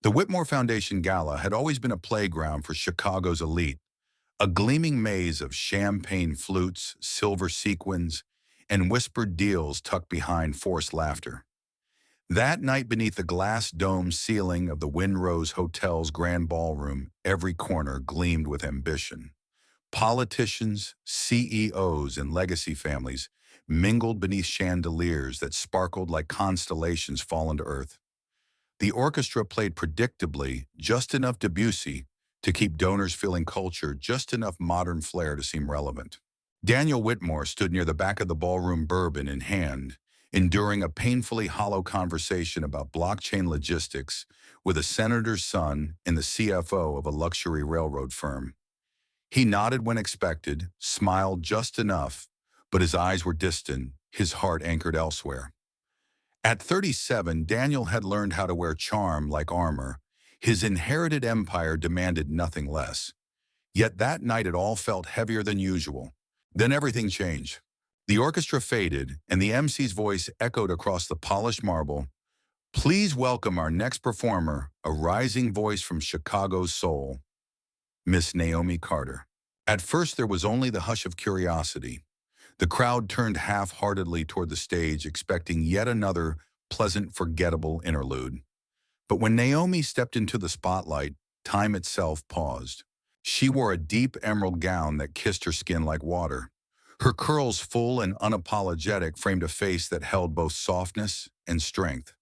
The Whitmore Foundation Gala had always been a playground for Chicago's elite, a gleaming maze of champagne flutes, silver sequins, and whispered deals tucked behind forced laughter. That night beneath the glass dome ceiling of the Windrose Hotel's grand ballroom, every corner gleamed with ambition. Politicians, CEOs, and legacy families mingled beneath chandeliers that sparkled like constellations fallen to earth. The orchestra played predictably, just enough Debussy to keep donors feeling cultured, just enough modern flair to seem relevant. Daniel Whitmore stood near the back of the ballroom, bourbon in hand, enduring a painfully hollow conversation about blockchain logistics with a senator's son and the CFO of a luxury railroad firm. He nodded when expected, smiled just enough, but his eyes were distant, his heart anchored elsewhere. At 37, Daniel had learned how to wear charm like armor. His inherited empire demanded nothing less. Yet that night it all felt heavier than usual. Then everything changed. The orchestra faded, and the MC's voice echoed across the polished marble. Please welcome our next performer, a rising voice from Chicago's soul, Miss Naomi Carter. At first there was only the hush of curiosity. The crowd turned half-heartedly toward the stage, expecting yet another pleasant, forgettable interlude. But when Naomi stepped into the spotlight, time itself paused. She wore a deep emerald gown that kissed her skin like water. Her curls, full and unapologetic, framed a face that held both softness and strength.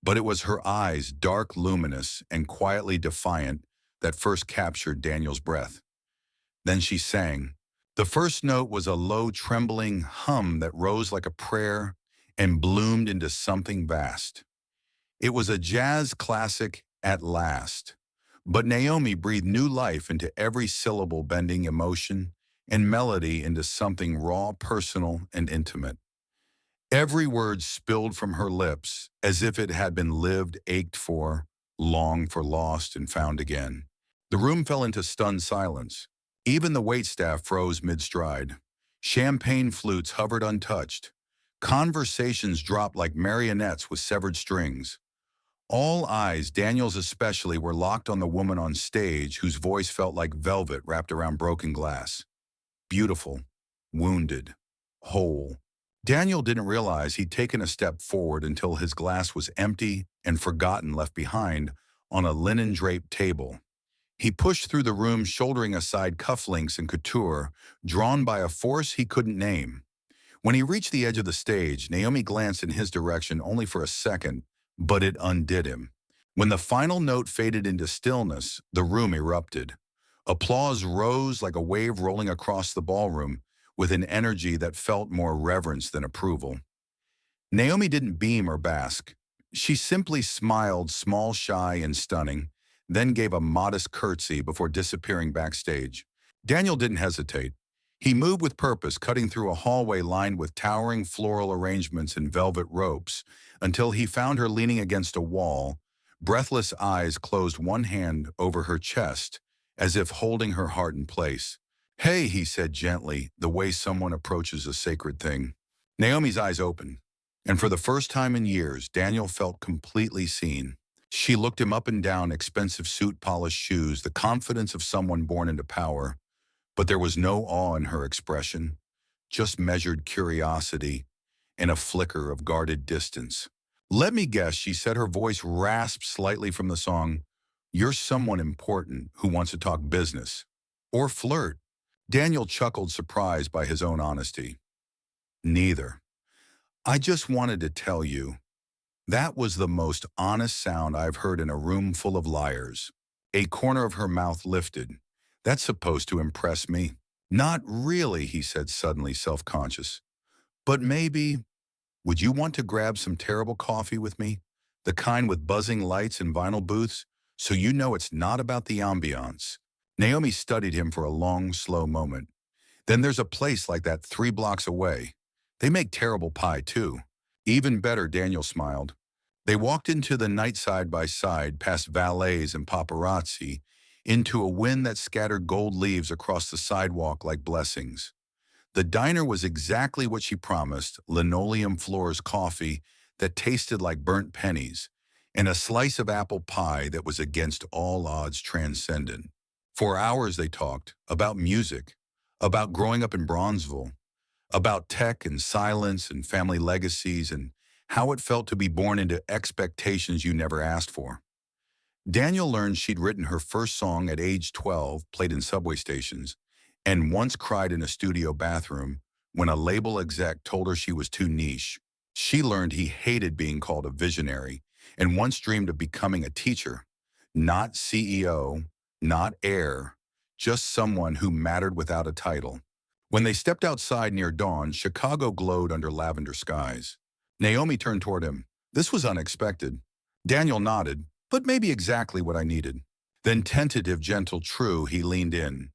But it was her eyes, dark, luminous, and quietly defiant, that first captured Daniel's breath. Then she sang. The first note was a low, trembling hum that rose like a prayer and bloomed into something vast. It was a jazz classic at last. But Naomi breathed new life into every syllable, bending emotion and melody into something raw, personal, and intimate. Every word spilled from her lips as if it had been lived, ached for, longed for, lost, and found again. The room fell into stunned silence. Even the waitstaff froze mid-stride. Champagne flutes hovered untouched. Conversations dropped like marionettes with severed strings. All eyes, Daniel's especially, were locked on the woman on stage whose voice felt like velvet wrapped around broken glass. Beautiful, wounded, whole. Daniel didn't realize he'd taken a step forward until his glass was empty and forgotten, left behind on a linen-draped table. He pushed through the room, shouldering aside cufflinks and couture, drawn by a force he couldn't name. When he reached the edge of the stage, Naomi glanced in his direction only for a second, but it undid him. When the final note faded into stillness, the room erupted. Applause rose like a wave rolling across the ballroom, with an energy that felt more reverence than approval. Naomi didn't beam or bask. She simply smiled, small, shy, and stunning, then gave a modest curtsy before disappearing backstage. Daniel didn't hesitate. He moved with purpose, cutting through a hallway lined with towering floral arrangements and velvet ropes, until he found her leaning against a wall, breathless eyes closed, one hand over her chest, as if holding her heart in place. Hey, he said gently, the way someone approaches a sacred thing. Naomi's eyes opened, and for the first time in years, Daniel felt completely seen. She looked him up and down, expensive suit, polished shoes, the confidence of someone born into power. But there was no awe in her expression, just measured curiosity and a flicker of guarded distance. Let me guess, she said, her voice rasped slightly from the song. You're someone important who wants to talk business. Or flirt. Daniel chuckled, surprised by his own honesty. Neither. I just wanted to tell you. That was the most honest sound I've heard in a room full of liars. A corner of her mouth lifted. That's supposed to impress me. Not really, he said, suddenly self-conscious. But maybe, would you want to grab some terrible coffee with me? The kind with buzzing lights and vinyl booths, so you know it's not about the ambiance. Naomi studied him for a long, slow moment. Then there's a place like that 3 blocks away. They make terrible pie, too. Even better, Daniel smiled. They walked into the night side by side, past valets and paparazzi, into a wind that scattered gold leaves across the sidewalk like blessings. The diner was exactly what she promised, linoleum floors, coffee that tasted like burnt pennies, and a slice of apple pie that was against all odds transcendent. For hours they talked about music, about growing up in Bronzeville, about tech and silence and family legacies and how it felt to be born into expectations you never asked for. Daniel learned she'd written her first song at age 12, played in subway stations, and once cried in a studio bathroom when a label exec told her she was too niche. She learned he hated being called a visionary and once dreamed of becoming a teacher, not CEO, not heir, just someone who mattered without a title. When they stepped outside near dawn, Chicago glowed under lavender skies. Naomi turned toward him. This was unexpected. Daniel nodded, but maybe exactly what I needed. Then tentative, gentle, true, he leaned in,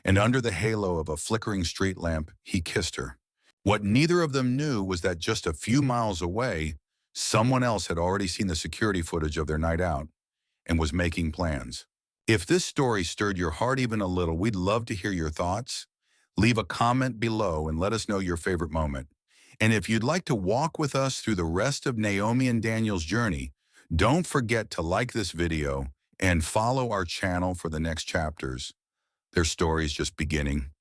and under the halo of a flickering street lamp, he kissed her. What neither of them knew was that just a few miles away, someone else had already seen the security footage of their night out and was making plans. If this story stirred your heart even a little, we'd love to hear your thoughts. Leave a comment below and let us know your favorite moment. And if you'd like to walk with us through the rest of Naomi and Daniel's journey, don't forget to like this video and follow our channel for the next chapters. Their story's just beginning.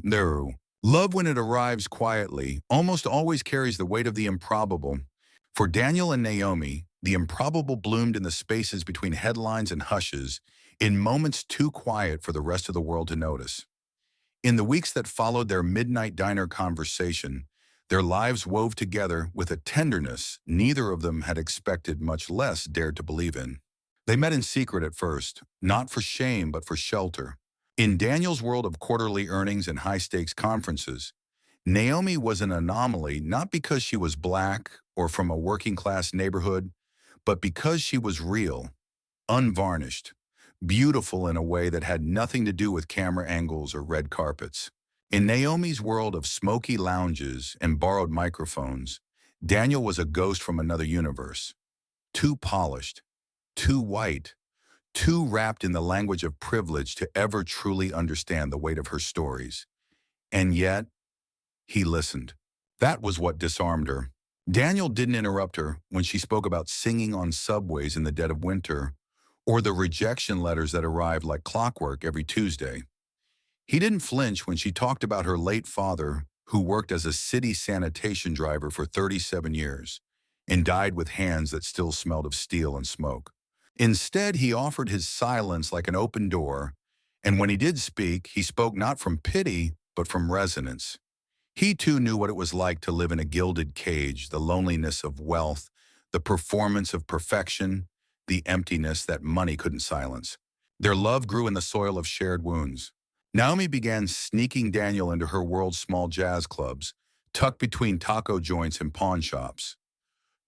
No. Love, when it arrives quietly, almost always carries the weight of the improbable. For Daniel and Naomi, the improbable bloomed in the spaces between headlines and hushes, in moments too quiet for the rest of the world to notice. In the weeks that followed their midnight diner conversation, their lives wove together with a tenderness neither of them had expected, much less dared to believe in. They met in secret at first, not for shame but for shelter. In Daniel's world of quarterly earnings and high-stakes conferences, Naomi was an anomaly not because she was black or from a working-class neighborhood, but because she was real, unvarnished, beautiful in a way that had nothing to do with camera angles or red carpets. In Naomi's world of smoky lounges and borrowed microphones, Daniel was a ghost from another universe. Too polished, too white, too wrapped in the language of privilege to ever truly understand the weight of her stories. And yet, he listened. That was what disarmed her. Daniel didn't interrupt her when she spoke about singing on subways in the dead of winter, or the rejection letters that arrived like clockwork every Tuesday. He didn't flinch when she talked about her late father, who worked as a city sanitation driver for 37 years and died with hands that still smelled of steel and smoke. Instead, he offered his silence like an open door, and when he did speak, he spoke not from pity, but from resonance. He too knew what it was like to live in a gilded cage, the loneliness of wealth, the performance of perfection, the emptiness that money couldn't silence. Their love grew in the soil of shared wounds. Naomi began sneaking Daniel into her world's small jazz clubs, tucked between taco joints and pawn shops.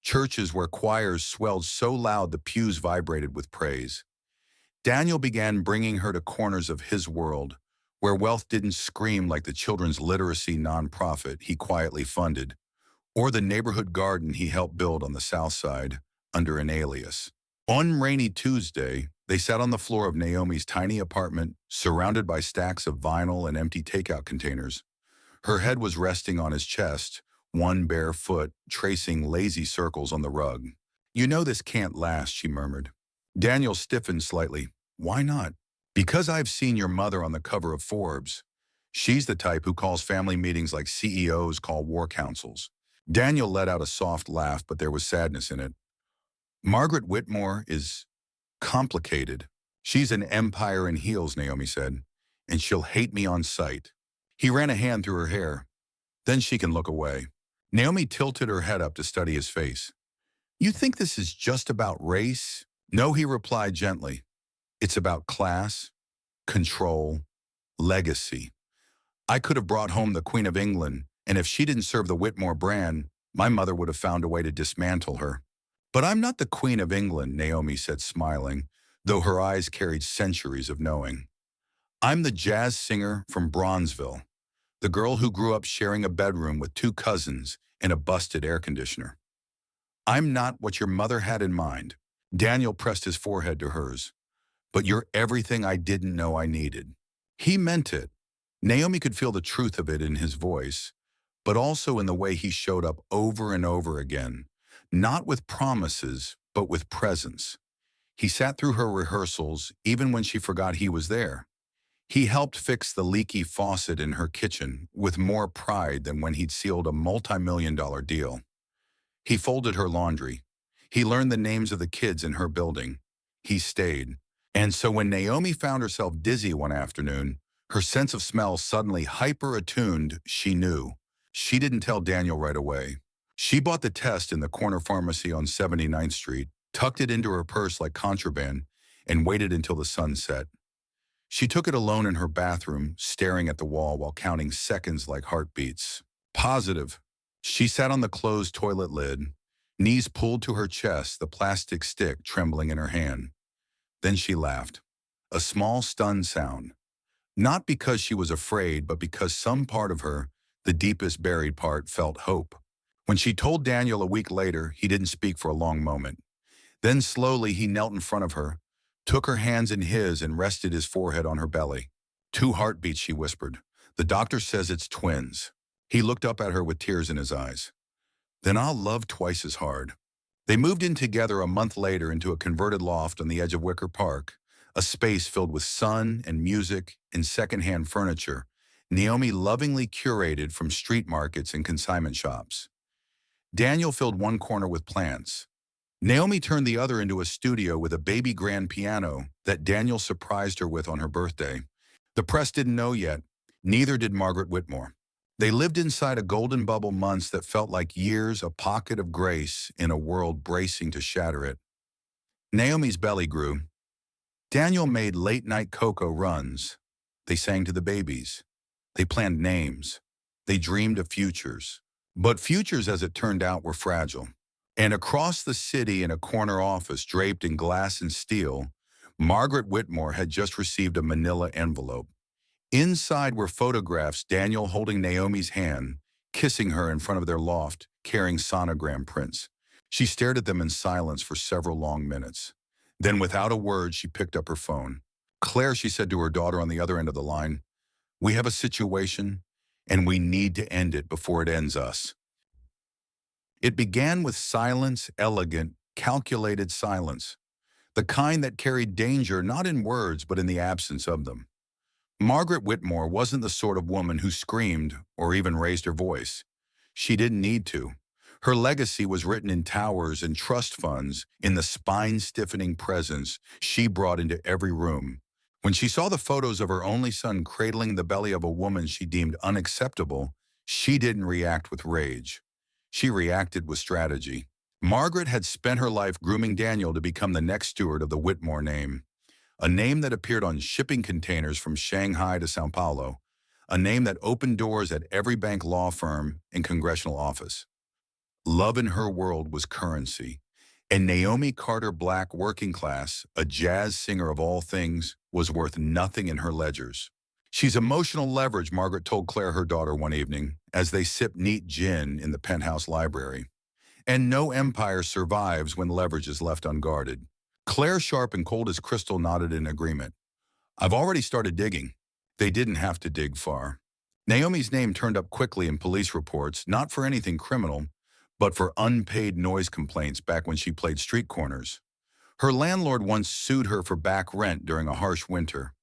Churches where choirs swelled so loud the pews vibrated with praise. Daniel began bringing her to corners of his world, where wealth didn't scream like the children's literacy nonprofit he quietly funded, or the neighborhood garden he helped build on the south side under an alias. On rainy Tuesday, they sat on the floor of Naomi's tiny apartment, surrounded by stacks of vinyl and empty takeout containers. Her head was resting on his chest, one bare foot tracing lazy circles on the rug. "You know this can't last," she murmured. Daniel stiffened slightly. "Why not?" "Because I've seen your mother on the cover of Forbes. She's the type who calls family meetings like CEOs call war councils." Daniel let out a soft laugh, but there was sadness in it. "Margaret Whitmore is complicated. She's an empire in heels," Naomi said, "and she'll hate me on sight." He ran a hand through her hair. "Then she can look away." Naomi tilted her head up to study his face. "You think this is just about race?" "No," he replied gently. "It's about class, control, legacy. I could have brought home the Queen of England, and if she didn't serve the Whitmore brand, my mother would have found a way to dismantle her." "But I'm not the Queen of England," Naomi said, smiling, though her eyes carried centuries of knowing. "I'm the jazz singer from Bronzeville, the girl who grew up sharing a bedroom with two cousins and a busted air conditioner. I'm not what your mother had in mind." Daniel pressed his forehead to hers. "But you're everything I didn't know I needed." He meant it. Naomi could feel the truth of it in his voice, but also in the way he showed up over and over again, not with promises, but with presence. He sat through her rehearsals even when she forgot he was there. He helped fix the leaky faucet in her kitchen with more pride than when he'd sealed a multi-million-dollar deal. He folded her laundry. He learned the names of the kids in her building. He stayed. And so when Naomi found herself dizzy one afternoon, her sense of smell suddenly hyper-attuned, she knew. She didn't tell Daniel right away. She bought the test in the corner pharmacy on 79th Street, tucked it into her purse like contraband, and waited until the sun set. She took it alone in her bathroom, staring at the wall while counting seconds like heartbeats. Positive. She sat on the closed toilet lid, knees pulled to her chest, the plastic stick trembling in her hand. Then she laughed. A small, stunned sound. Not because she was afraid, but because some part of her, the deepest buried part, felt hope. When she told Daniel a week later, he didn't speak for a long moment. Then slowly he knelt in front of her, took her hands in his and rested his forehead on her belly. 2 heartbeats, she whispered. The doctor says it's twins. He looked up at her with tears in his eyes. Then I'll love twice as hard. They moved in together a month later into a converted loft on the edge of Wicker Park, a space filled with sun and music and secondhand furniture, Naomi lovingly curated from street markets and consignment shops. Daniel filled one corner with plants. Naomi turned the other into a studio with a baby grand piano that Daniel surprised her with on her birthday. The press didn't know yet, neither did Margaret Whitmore. They lived inside a golden bubble months that felt like years, a pocket of grace in a world bracing to shatter it. Naomi's belly grew. Daniel made late-night cocoa runs. They sang to the babies. They planned names. They dreamed of futures. But futures, as it turned out, were fragile. And across the city in a corner office draped in glass and steel, Margaret Whitmore had just received a manila envelope. Inside were photographs, Daniel holding Naomi's hand, kissing her in front of their loft, carrying sonogram prints. She stared at them in silence for several long minutes. Then, without a word, she picked up her phone. Claire, she said to her daughter on the other end of the line, we have a situation, and we need to end it before it ends us. It began with silence, elegant, calculated silence, the kind that carried danger not in words but in the absence of them. Margaret Whitmore wasn't the sort of woman who screamed or even raised her voice. She didn't need to. Her legacy was written in towers and trust funds, in the spine-stiffening presence she brought into every room. When she saw the photos of her only son cradling the belly of a woman she deemed unacceptable, she didn't react with rage. She reacted with strategy. Margaret had spent her life grooming Daniel to become the next steward of the Whitmore name, a name that appeared on shipping containers from Shanghai to Sao Paulo, a name that opened doors at every bank, law firm, and congressional office. Love in her world was currency, and Naomi Carter Black, working class, a jazz singer of all things, was worth nothing in her ledgers. She's emotional leverage, Margaret told Claire, her daughter, one evening, as they sipped neat gin in the penthouse library. And no empire survives when leverage is left unguarded. Claire, sharp and cold as crystal, nodded in agreement. I've already started digging. They didn't have to dig far. Naomi's name turned up quickly in police reports, not for anything criminal, but for unpaid noise complaints back when she played street corners. Her landlord once sued her for back rent during a harsh winter.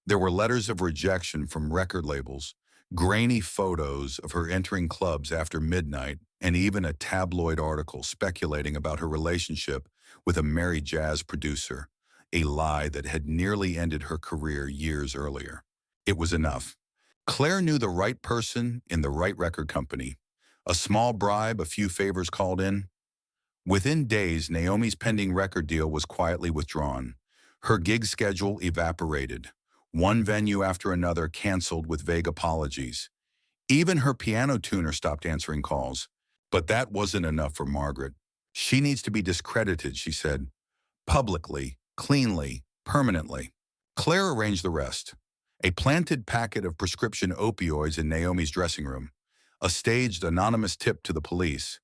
There were letters of rejection from record labels, grainy photos of her entering clubs after midnight, and even a tabloid article speculating about her relationship with a merry jazz producer, a lie that had nearly ended her career years earlier. It was enough. Claire knew the right person in the right record company. A small bribe, a few favors called in. Within days, Naomi's pending record deal was quietly withdrawn. Her gig schedule evaporated. One venue after another canceled with vague apologies. Even her piano tuner stopped answering calls. But that wasn't enough for Margaret. She needs to be discredited, she said. Publicly, cleanly, permanently. Claire arranged the rest. A planted packet of prescription opioids in Naomi's dressing room. A staged anonymous tip to the police.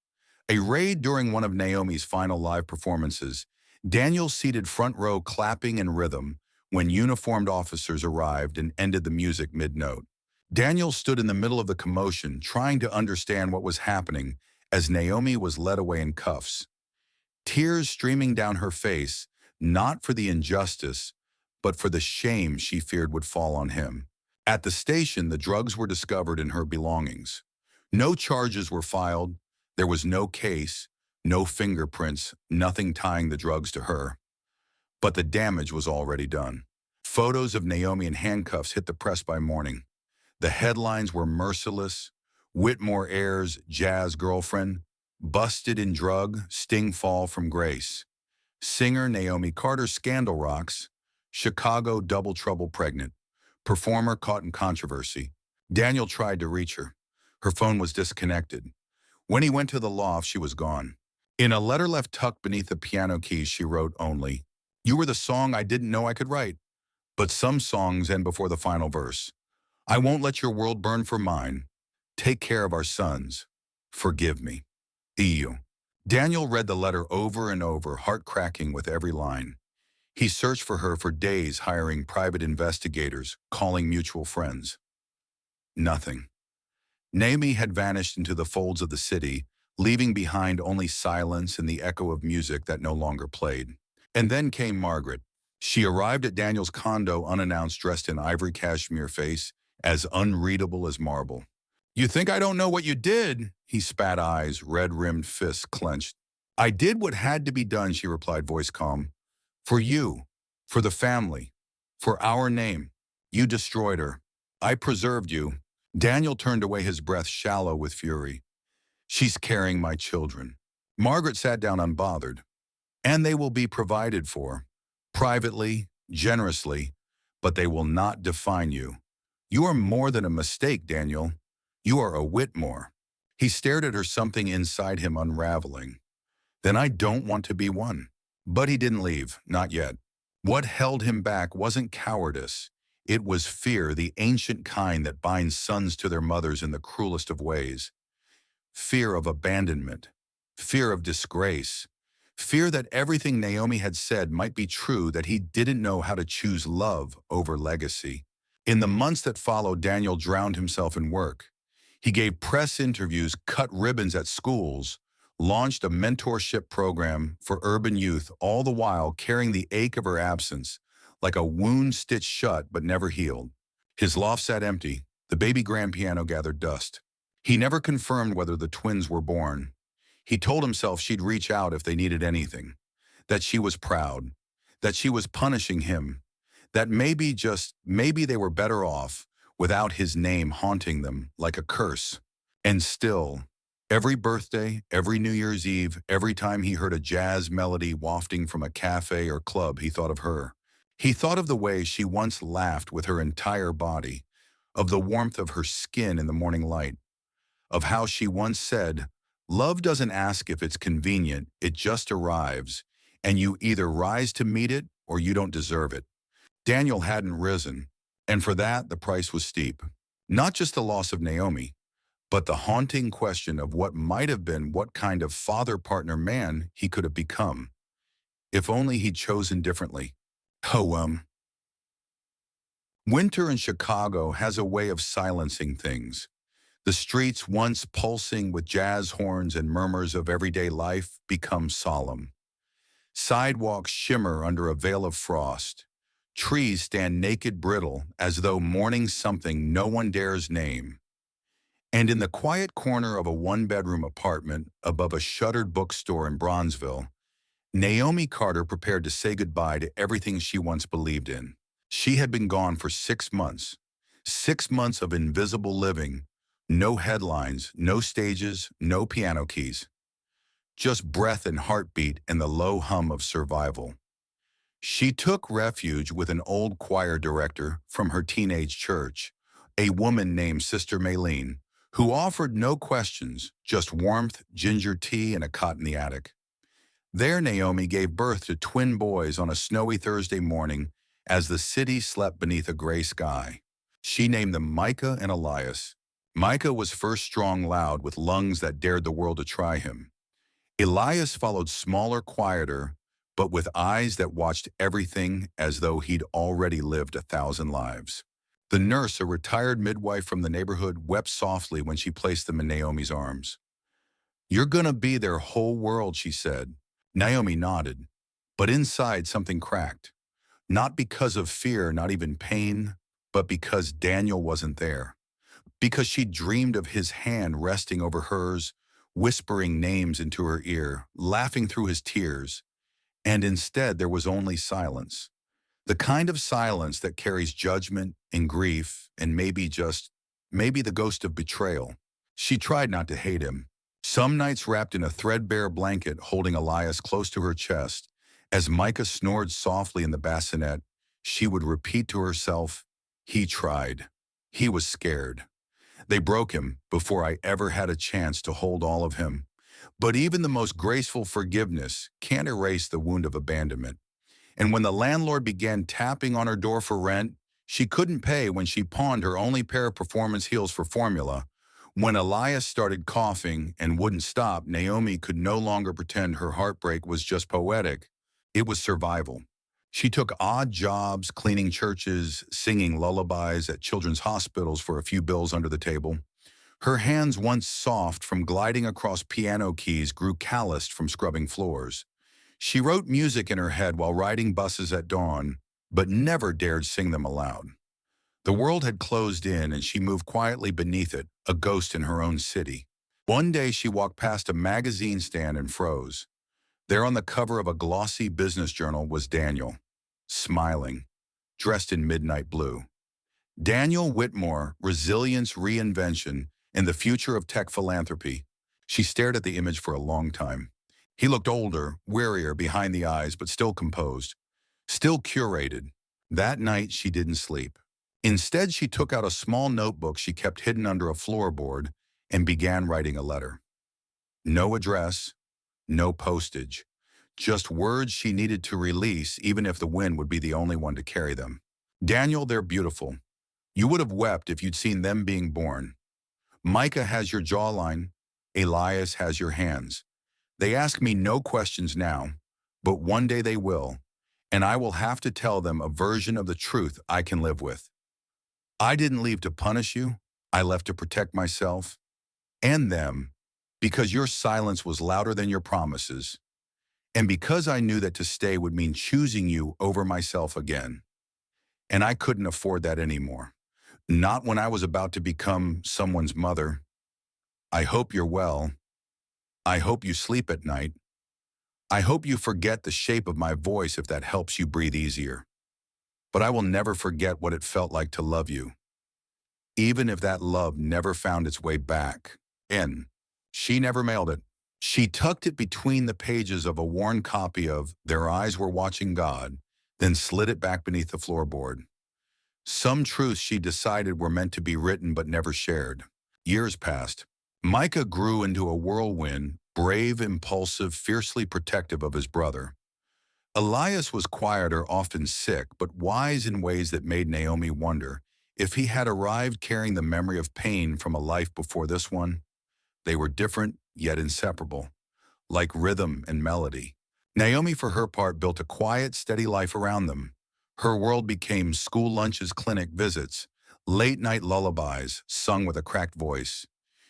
A raid during one of Naomi's final live performances. Daniel seated front row, clapping in rhythm when uniformed officers arrived and ended the music mid-note. Daniel stood in the middle of the commotion, trying to understand what was happening as Naomi was led away in cuffs. tears streaming down her face, not for the injustice, but for the shame she feared would fall on him. At the station, the drugs were discovered in her belongings. No charges were filed. There was no case, no fingerprints, nothing tying the drugs to her. But the damage was already done. Photos of Naomi in handcuffs hit the press by morning. The headlines were merciless. Whitmore heir's jazz girlfriend, busted in drug, sting fall from grace. Singer Naomi Carter scandal rocks. Chicago double trouble pregnant. Performer caught in controversy. Daniel tried to reach her. Her phone was disconnected. When he went to the loft, she was gone. In a letter left tucked beneath the piano keys, she wrote only, "You were the song I didn't know I could write, but some songs end before the final verse. I won't let your world burn for mine. Take care of our sons. Forgive me. EU." Daniel read the letter over and over, heart cracking with every line. He searched for her for days, hiring private investigators, calling mutual friends. Nothing. Naomi had vanished into the folds of the city, leaving behind only silence and the echo of music that no longer played. And then came Margaret. She arrived at Daniel's condo unannounced, dressed in ivory cashmere, face as unreadable as marble. "You think I don't know what you did?" He spat, eyes, red-rimmed fists clenched. "I did what had to be done," she replied, voice calm. "For you, for the family, for our name. You destroyed her. I preserved you." Daniel turned away, his breath shallow with fury. "She's carrying my children." Margaret sat down unbothered. "And they will be provided for, privately, generously, but they will not define you. You are more than a mistake, Daniel. You are a Whitmore." He stared at her, something inside him unraveling. "Then I don't want to be one." But he didn't leave, not yet. What held him back wasn't cowardice. It was fear, the ancient kind that binds sons to their mothers in the cruelest of ways. Fear of abandonment, fear of disgrace, fear that everything Naomi had said might be true, that he didn't know how to choose love over legacy. In the months that followed, Daniel drowned himself in work. He gave press interviews, cut ribbons at schools, launched a mentorship program for urban youth, all the while carrying the ache of her absence, like a wound stitched shut but never healed. His loft sat empty. The baby grand piano gathered dust. He never confirmed whether the twins were born. He told himself she'd reach out if they needed anything, that she was proud, that she was punishing him, that maybe, just maybe, they were better off without his name haunting them like a curse. And still, every birthday, every New Year's Eve, every time he heard a jazz melody wafting from a cafe or club, he thought of her. He thought of the way she once laughed with her entire body, of the warmth of her skin in the morning light, of how she once said, "Love doesn't ask if it's convenient, it just arrives, and you either rise to meet it or you don't deserve it." Daniel hadn't risen, and for that the price was steep. Not just the loss of Naomi, but the haunting question of what might have been, what kind of father-partner man he could have become, if only he'd chosen differently. Oh, winter in Chicago has a way of silencing things. The streets, once pulsing with jazz horns and murmurs of everyday life, become solemn. Sidewalks shimmer under a veil of frost. Trees stand naked, brittle, as though mourning something no one dares name. And in the quiet corner of a one-bedroom apartment above a shuttered bookstore in Bronzeville, Naomi Carter prepared to say goodbye to everything she once believed in. She had been gone for 6 months. 6 months of invisible living. No headlines, no stages, no piano keys. Just breath and heartbeat and the low hum of survival. She took refuge with an old choir director from her teenage church, a woman named Sister Maylene, who offered no questions, just warmth, ginger tea, and a cot in the attic. There, Naomi gave birth to twin boys on a snowy Thursday morning as the city slept beneath a gray sky. She named them Micah and Elias. Micah was first, strong, loud, with lungs that dared the world to try him. Elias followed, smaller, quieter, but with eyes that watched everything as though he'd already lived 1,000 lives. The nurse, a retired midwife from the neighborhood, wept softly when she placed them in Naomi's arms. "You're gonna be their whole world," she said. Naomi nodded, but inside something cracked. Not because of fear, not even pain, but because Daniel wasn't there. Because she dreamed of his hand resting over hers, whispering names into her ear, laughing through his tears, and instead there was only silence. The kind of silence that carries judgment and grief and maybe the ghost of betrayal. She tried not to hate him. Some nights wrapped in a threadbare blanket holding Elias close to her chest, as Micah snored softly in the bassinet, she would repeat to herself, he tried. He was scared. They broke him before I ever had a chance to hold all of him. But even the most graceful forgiveness can't erase the wound of abandonment. And when the landlord began tapping on her door for rent, she couldn't pay when she pawned her only pair of performance heels for formula. When Elias started coughing and wouldn't stop, Naomi could no longer pretend her heartbreak was just poetic. It was survival. She took odd jobs, cleaning churches, singing lullabies at children's hospitals for a few bills under the table. Her hands, once soft from gliding across piano keys, grew calloused from scrubbing floors. She wrote music in her head while riding buses at dawn, but never dared sing them aloud. The world had closed in and she moved quietly beneath it, a ghost in her own city. One day she walked past a magazine stand and froze. There on the cover of a glossy business journal was Daniel, smiling, dressed in midnight blue. Daniel Whitmore, Resilience, Reinvention, and the Future of Tech Philanthropy. She stared at the image for a long time. He looked older, wearier behind the eyes, but still composed, still curated. That night, she didn't sleep. Instead, she took out a small notebook she kept hidden under a floorboard and began writing a letter. No address, no postage, just words she needed to release even if the wind would be the only one to carry them. Daniel, they're beautiful. You would have wept if you'd seen them being born. Micah has your jawline. Elias has your hands. They ask me no questions now, but one day they will, and I will have to tell them a version of the truth I can live with. I didn't leave to punish you. I left to protect myself and them because your silence was louder than your promises, and because I knew that to stay would mean choosing you over myself again. And I couldn't afford that anymore. Not when I was about to become someone's mother. I hope you're well. I hope you sleep at night. I hope you forget the shape of my voice if that helps you breathe easier. But I will never forget what it felt like to love you, even if that love never found its way back in. She never mailed it. She tucked it between the pages of a worn copy of Their Eyes Were Watching God, then slid it back beneath the floorboard. Some truths she decided were meant to be written but never shared. Years passed. Micah grew into a whirlwind, brave, impulsive, fiercely protective of his brother. Elias was quieter, often sick, but wise in ways that made Naomi wonder if he had arrived carrying the memory of pain from a life before this one. They were different, yet inseparable, like rhythm and melody. Naomi, for her part, built a quiet, steady life around them. Her world became school lunches, clinic visits, late-night lullabies sung with a cracked voice.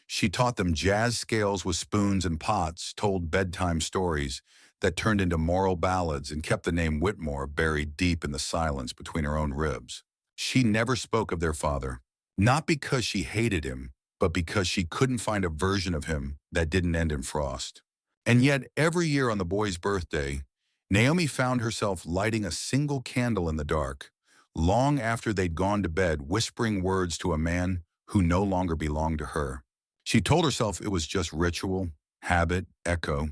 She taught them jazz scales with spoons and pots, told bedtime stories that turned into moral ballads, and kept the name Whitmore buried deep in the silence between her own ribs. She never spoke of their father, not because she hated him, but because she couldn't find a version of him that didn't end in frost. And yet, every year on the boy's birthday, Naomi found herself lighting a single candle in the dark, long after they'd gone to bed, whispering words to a man who no longer belonged to her. She told herself it was just ritual, habit, echo,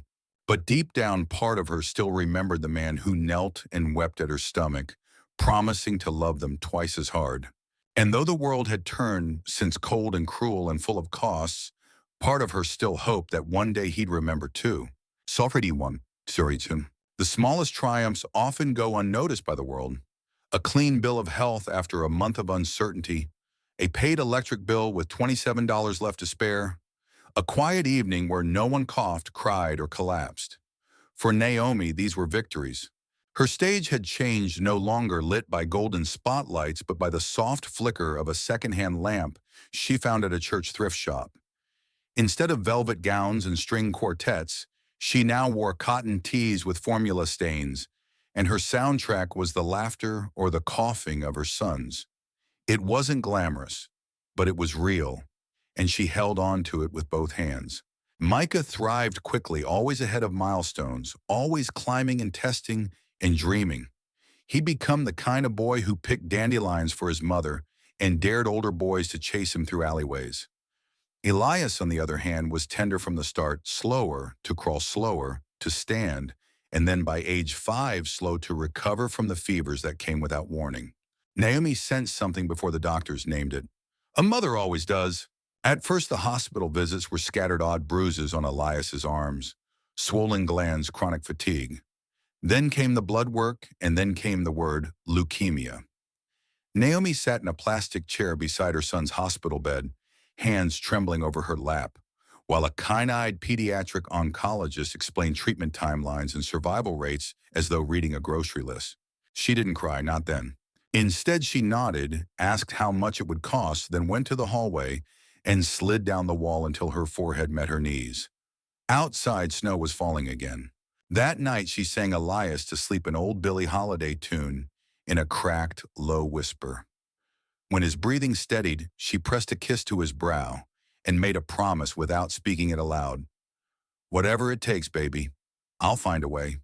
but deep down, part of her still remembered the man who knelt and wept at her stomach, promising to love them twice as hard. And though the world had turned since cold and cruel and full of costs, part of her still hoped that one day he'd remember too. Softly one, Suritu. The smallest triumphs often go unnoticed by the world. A clean bill of health after a month of uncertainty, a paid electric bill with $27 left to spare, a quiet evening where no one coughed, cried, or collapsed. For Naomi, these were victories. Her stage had changed, no longer lit by golden spotlights, but by the soft flicker of a secondhand lamp she found at a church thrift shop. Instead of velvet gowns and string quartets, She now wore cotton tees with formula stains, and her soundtrack was the laughter or the coughing of her sons. It wasn't glamorous, but it was real, and she held on to it with both hands. Micah thrived quickly, always ahead of milestones, always climbing and testing and dreaming. He'd become the kind of boy who picked dandelions for his mother and dared older boys to chase him through alleyways. Elias, on the other hand, was tender from the start, slower to crawl slower, to stand, and then by age 5, slow to recover from the fevers that came without warning. Naomi sensed something before the doctors named it. A mother always does. At first, the hospital visits were scattered odd bruises on Elias's arms, swollen glands, chronic fatigue. Then came the blood work, and then came the word leukemia. Naomi sat in a plastic chair beside her son's hospital bed, hands trembling over her lap, while a keen-eyed pediatric oncologist explained treatment timelines and survival rates as though reading a grocery list. She didn't cry, not then. Instead, she nodded, asked how much it would cost, then went to the hallway and slid down the wall until her forehead met her knees. Outside, snow was falling again. That night, she sang Elias to sleep, an old Billie Holiday tune, in a cracked, low whisper. When his breathing steadied, she pressed a kiss to his brow and made a promise without speaking it aloud. Whatever it takes, baby, I'll find a way.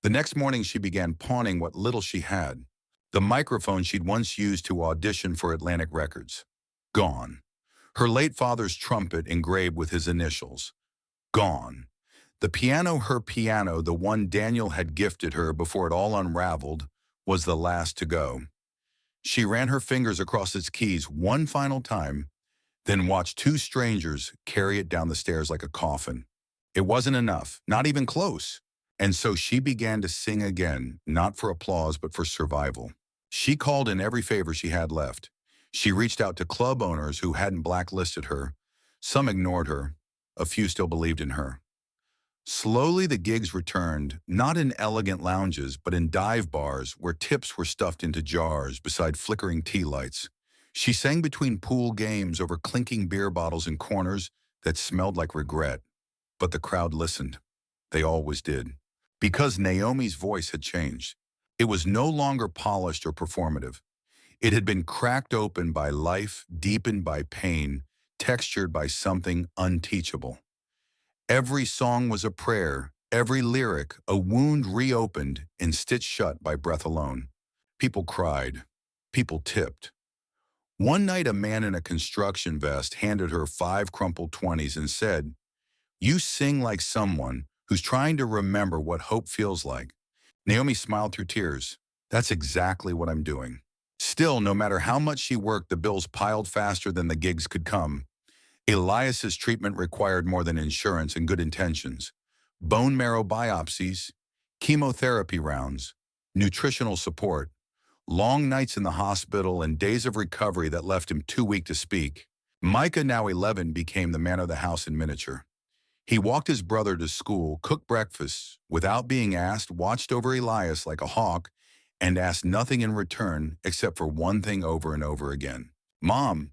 The next morning, she began pawning what little she had. The microphone she'd once used to audition for Atlantic Records. Gone. Her late father's trumpet engraved with his initials. Gone. The piano, her piano, the one Daniel had gifted her before it all unraveled, was the last to go. She ran her fingers across its keys one final time, then watched 2 strangers carry it down the stairs like a coffin. It wasn't enough, not even close. And so she began to sing again, not for applause, but for survival. She called in every favor she had left. She reached out to club owners who hadn't blacklisted her. Some ignored her. A few still believed in her. Slowly, the gigs returned, not in elegant lounges, but in dive bars where tips were stuffed into jars beside flickering tea lights. She sang between pool games over clinking beer bottles in corners that smelled like regret. But the crowd listened. They always did. Because Naomi's voice had changed. It was no longer polished or performative. It had been cracked open by life, deepened by pain, textured by something unteachable. Every song was a prayer, every lyric a wound reopened and stitched shut by breath alone. People cried. People tipped. One night, a man in a construction vest handed her 5 crumpled 20s and said, "You sing like someone who's trying to remember what hope feels like." Naomi smiled through tears. That's exactly what I'm doing. Still, no matter how much she worked, the bills piled faster than the gigs could come. Elias's treatment required more than insurance and good intentions. Bone marrow biopsies, chemotherapy rounds, nutritional support, long nights in the hospital, and days of recovery that left him too weak to speak. Micah, now 11, became the man of the house in miniature. He walked his brother to school, cooked breakfast, without being asked, watched over Elias like a hawk, and asked nothing in return except for one thing over and over again. "Mom,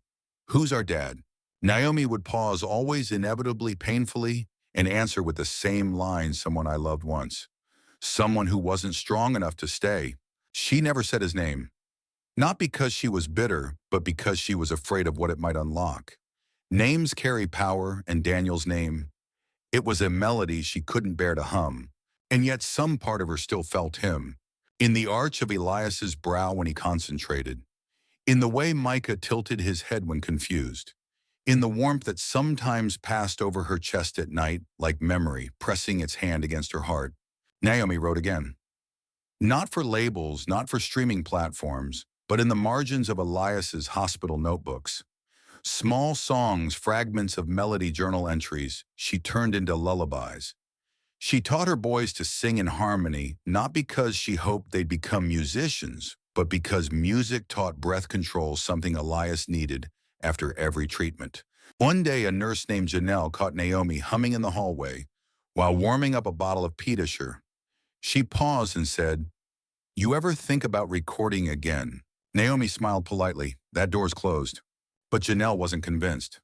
who's our dad?" Naomi would pause, always inevitably, painfully, and answer with the same line, "Someone I loved once. Someone who wasn't strong enough to stay." She never said his name. Not because she was bitter, but because she was afraid of what it might unlock. Names carry power, and Daniel's name, it was a melody she couldn't bear to hum. And yet some part of her still felt him. In the arch of Elias's brow when he concentrated. In the way Micah tilted his head when confused. In the warmth that sometimes passed over her chest at night, like memory pressing its hand against her heart. Naomi wrote again. Not for labels, not for streaming platforms, but in the margins of Elias's hospital notebooks. Small songs, fragments of melody journal entries, she turned into lullabies. She taught her boys to sing in harmony, not because she hoped they'd become musicians, but because music taught breath control, something Elias needed after every treatment. One day, a nurse named Janelle caught Naomi humming in the hallway while warming up a bottle of Petisher. She paused and said, "You ever think about recording again?" Naomi smiled politely. "That door's closed." But Janelle wasn't convinced.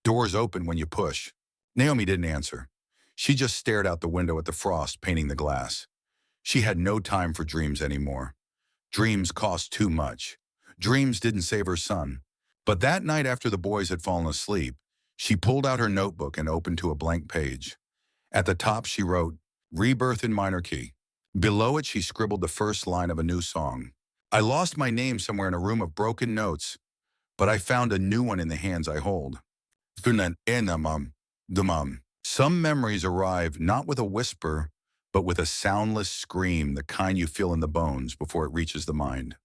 "Doors open when you push." Naomi didn't answer. She just stared out the window at the frost painting the glass. She had no time for dreams anymore. Dreams cost too much. Dreams didn't save her son. But that night after the boys had fallen asleep, she pulled out her notebook and opened to a blank page. At the top she wrote, "Rebirth in minor key." Below it she scribbled the first line of a new song. "I lost my name somewhere in a room of broken notes, but I found a new one in the hands I hold." Some memories arrive not with a whisper, but with a soundless scream, the kind you feel in the bones before it reaches the mind.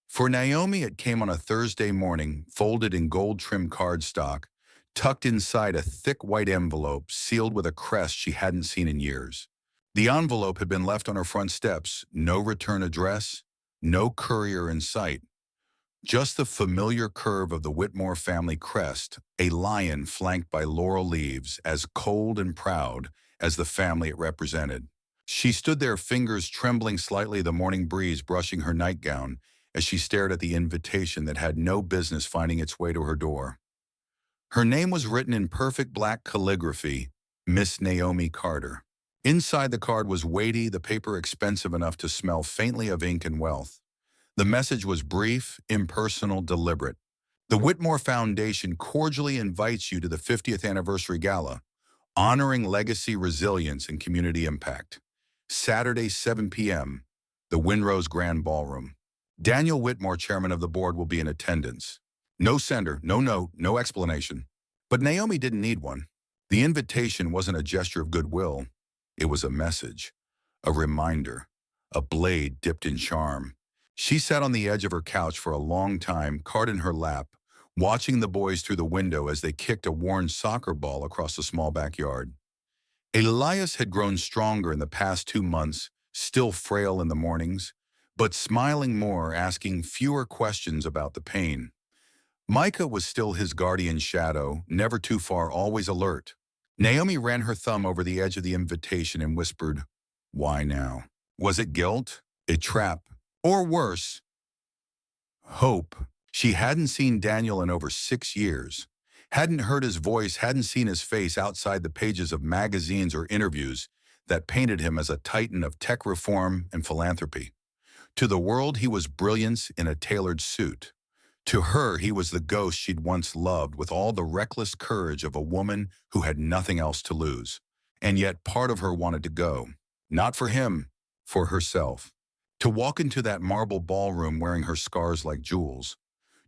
For Naomi, it came on a Thursday morning, folded in gold-trimmed cardstock, tucked inside a thick white envelope sealed with a crest she hadn't seen in years. The envelope had been left on her front steps, no return address, no courier in sight. Just the familiar curve of the Whitmore family crest, a lion flanked by laurel leaves, as cold and proud as the family it represented. She stood there, fingers trembling slightly, the morning breeze brushing her nightgown, as she stared at the invitation that had no business finding its way to her door. Her name was written in perfect black calligraphy, Miss Naomi Carter. Inside the card was weighty, the paper expensive enough to smell faintly of ink and wealth. The message was brief, impersonal, deliberate. The Whitmore Foundation cordially invites you to the 50th Anniversary Gala, honoring legacy, resilience, and community impact. Saturday, 7 p.m., the Windrose Grand Ballroom. Daniel Whitmore, chairman of the board, will be in attendance. No sender, no note, no explanation. But Naomi didn't need one. The invitation wasn't a gesture of goodwill. It was a message, a reminder, a blade dipped in charm. She sat on the edge of her couch for a long time, card in her lap, watching the boys through the window as they kicked a worn soccer ball across the small backyard. Elias had grown stronger in the past 2 months, still frail in the mornings, but smiling more, asking fewer questions about the pain. Micah was still his guardian shadow, never too far, always alert. Naomi ran her thumb over the edge of the invitation and whispered, "Why now?" Was it guilt? A trap? Or worse, hope? She hadn't seen Daniel in over 6 years, hadn't heard his voice, hadn't seen his face outside the pages of magazines or interviews that painted him as a titan of tech reform and philanthropy. To the world, he was brilliance in a tailored suit. To her, he was the ghost she'd once loved, with all the reckless courage of a woman who had nothing else to lose. And yet part of her wanted to go. Not for him, for herself. To walk into that marble ballroom wearing her scars like jewels.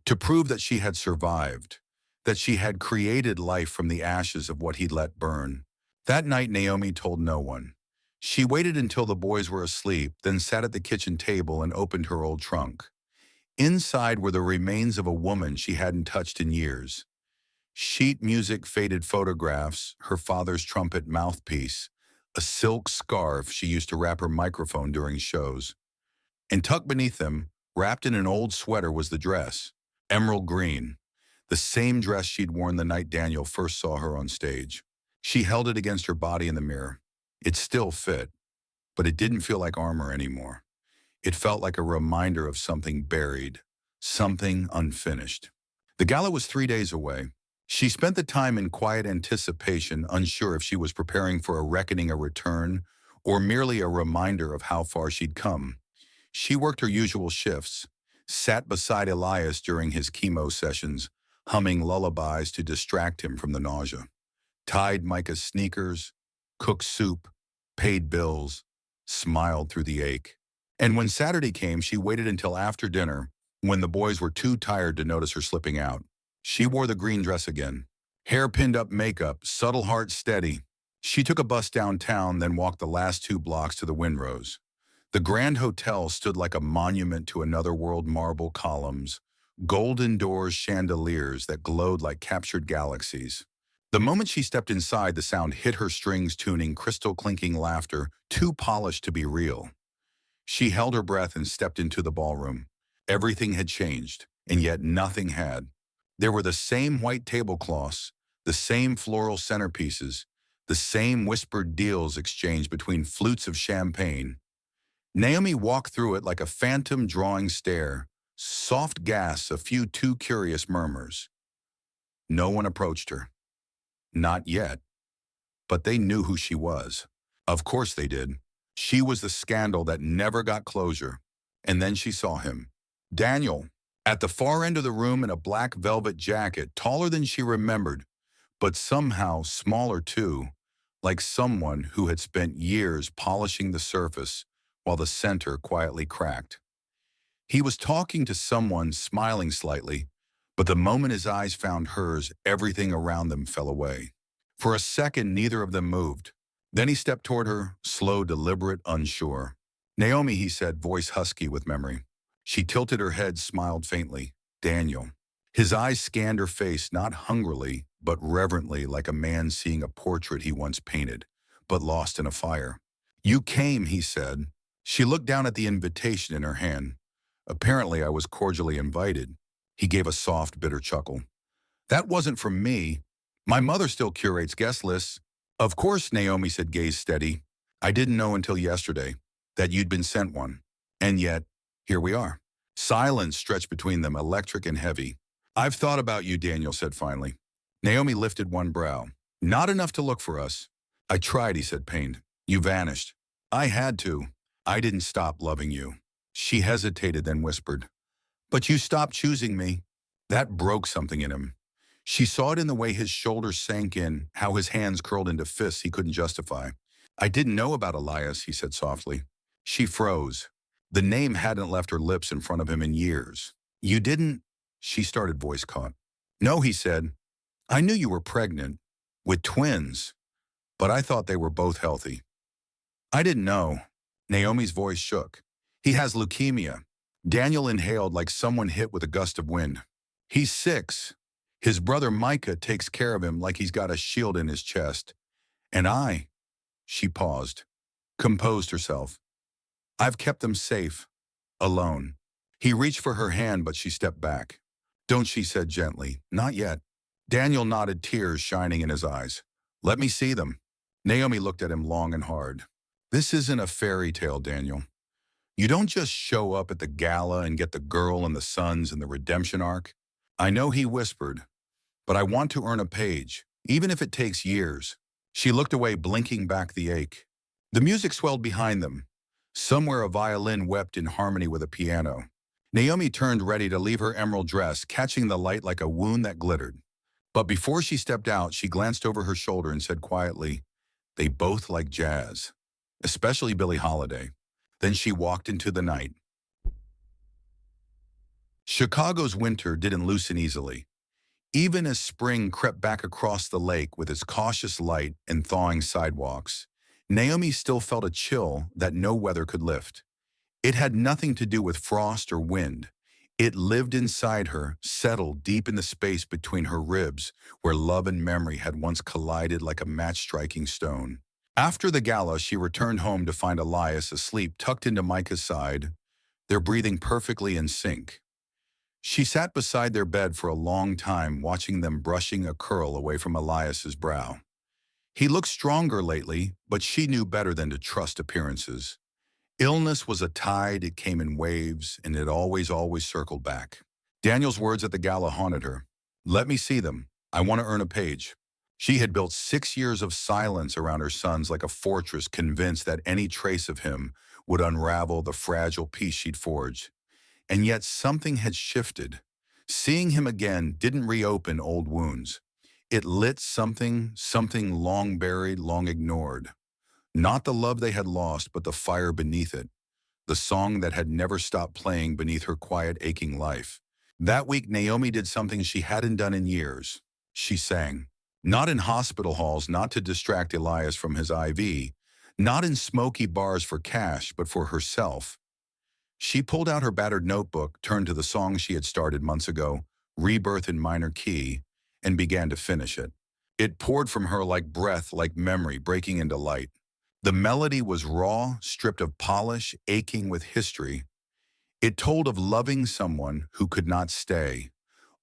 To prove that she had survived. That she had created life from the ashes of what he'd let burn. That night, Naomi told no one. She waited until the boys were asleep, then sat at the kitchen table and opened her old trunk. Inside were the remains of a woman she hadn't touched in years. Sheet music, faded photographs, her father's trumpet mouthpiece, a silk scarf she used to wrap her microphone during shows. And tucked beneath them, wrapped in an old sweater, was the dress, emerald green, the same dress she'd worn the night Daniel first saw her on stage. She held it against her body in the mirror. It still fit, but it didn't feel like armor anymore. It felt like a reminder of something buried, something unfinished. The gala was 3 days away. She spent the time in quiet anticipation, unsure if she was preparing for a reckoning, a return, or merely a reminder of how far she'd come. She worked her usual shifts, sat beside Elias during his chemo sessions, humming lullabies to distract him from the nausea, tied Micah's sneakers, cooked soup, paid bills, smiled through the ache. And when Saturday came, she waited until after dinner, when the boys were too tired to notice her slipping out. She wore the green dress again, hair pinned up, makeup, subtle heart steady. She took a bus downtown, then walked the last 2 blocks to the Windrose. The Grand Hotel stood like a monument to another world, marble columns, golden doors, chandeliers that glowed like captured galaxies. The moment she stepped inside, the sound hit her strings, tuning, crystal clinking laughter, too polished to be real. She held her breath and stepped into the ballroom. Everything had changed, and yet nothing had. There were the same white tablecloths, the same floral centerpieces, the same whispered deals exchanged between flutes of champagne. Naomi walked through it like a phantom drawing stare, soft gasps, a few too curious murmurs. No one approached her. Not yet. but they knew who she was. Of course they did. She was the scandal that never got closure. And then she saw him. Daniel, at the far end of the room in a black velvet jacket, taller than she remembered, but somehow smaller too, like someone who had spent years polishing the surface while the center quietly cracked. He was talking to someone, smiling slightly, but the moment his eyes found hers, everything around them fell away. For a second, neither of them moved. Then he stepped toward her, slow, deliberate, unsure. "Naomi," he said, voice husky with memory. She tilted her head, smiled faintly. "Daniel." His eyes scanned her face, not hungrily, but reverently, like a man seeing a portrait he once painted, but lost in a fire. "You came," he said. She looked down at the invitation in her hand. "Apparently I was cordially invited." He gave a soft, bitter chuckle. "That wasn't from me. My mother still curates guest lists." "Of course," Naomi said, gaze steady. "I didn't know until yesterday that you'd been sent one. And yet, here we are." Silence stretched between them, electric and heavy. "I've thought about you," Daniel said finally. Naomi lifted one brow. "Not enough to look for us." "I tried," he said, pained. "You vanished." "I had to. I didn't stop loving you." She hesitated, then whispered, "But you stopped choosing me." That broke something in him. She saw it in the way his shoulders sank in, how his hands curled into fists he couldn't justify. "I didn't know about Elias," he said softly. She froze. The name hadn't left her lips in front of him in years. "You didn't?" She started, voice caught. "No," he said. "I knew you were pregnant, with twins, but I thought they were both healthy." "I didn't know." Naomi's voice shook. "He has leukemia." Daniel inhaled like someone hit with a gust of wind. "He's 6. His brother Micah takes care of him like he's got a shield in his chest. And I," she paused, composed herself, "I've kept them safe, alone." He reached for her hand, but she stepped back. "Don't," she said gently. "Not yet." Daniel nodded, tears shining in his eyes. "Let me see them." Naomi looked at him long and hard. "This isn't a fairy tale, Daniel. You don't just show up at the gala and get the girl and the sons and the redemption arc." "I know," he whispered, "but I want to earn a page, even if it takes years." She looked away, blinking back the ache. The music swelled behind them. Somewhere a violin wept in harmony with a piano. Naomi turned, ready to leave her emerald dress, catching the light like a wound that glittered. But before she stepped out, she glanced over her shoulder and said quietly, "They both like jazz, especially Billie Holiday." Then she walked into the night. Chicago's winter didn't loosen easily. Even as spring crept back across the lake with its cautious light and thawing sidewalks, Naomi still felt a chill that no weather could lift. It had nothing to do with frost or wind. It lived inside her, settled deep in the space between her ribs, where love and memory had once collided like a match-striking stone. After the gala, she returned home to find Elias asleep, tucked into Micah's side, their breathing perfectly in sync. She sat beside their bed for a long time, watching them brushing a curl away from Elias's brow. He looked stronger lately, but she knew better than to trust appearances. Illness was a tide, it came in waves, and it always circled back. Daniel's words at the gala haunted her. "Let me see them. I want to earn a page." She had built 6 years of silence around her sons like a fortress, convinced that any trace of him would unravel the fragile peace she'd forged. And yet something had shifted. Seeing him again didn't reopen old wounds. It lit something long buried, long ignored. Not the love they had lost, but the fire beneath it. The song that had never stopped playing beneath her quiet, aching life. That week, Naomi did something she hadn't done in years. She sang. Not in hospital halls, not to distract Elias from his IV, not in smoky bars for cash, but for herself. She pulled out her battered notebook, turned to the song she had started months ago, Rebirth in minor key, and began to finish it. It poured from her like breath, like memory, breaking into light. The melody was raw, stripped of polish, aching with history. It told of loving someone who could not stay,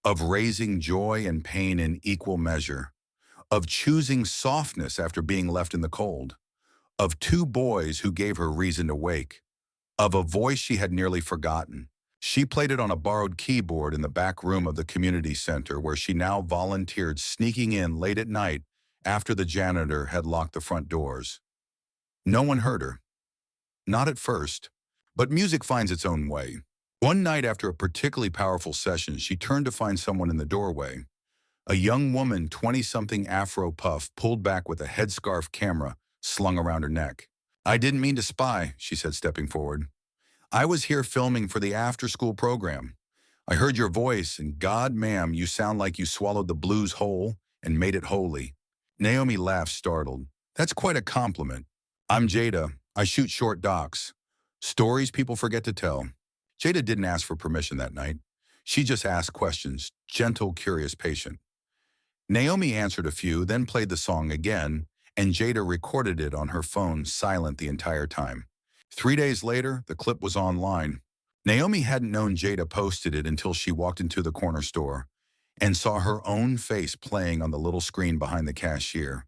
of raising joy and pain in equal measure, of choosing softness after being left in the cold, of 2 boys who gave her reason to wake, of a voice she had nearly forgotten. She played it on a borrowed keyboard in the back room of the community center, where she now volunteered, sneaking in late at night after the janitor had locked the front doors. No one heard her. Not at first. But music finds its own way. One night after a particularly powerful session, she turned to find someone in the doorway. A young woman, 20-something afro puff, pulled back with a headscarf camera slung around her neck. "I didn't mean to spy," she said, stepping forward. "I was here filming for the after-school program. I heard your voice, and God, ma'am, you sound like you swallowed the blues whole and made it holy." Naomi laughed, startled. "That's quite a compliment. I'm Jada. I shoot short docs. Stories people forget to tell." Jada didn't ask for permission that night. She just asked questions, gentle, curious, patient. Naomi answered a few, then played the song again, and Jada recorded it on her phone, silent the entire time. 3 days later, the clip was online. Naomi hadn't known Jada posted it until she walked into the corner store and saw her own face playing on the little screen behind the cashier.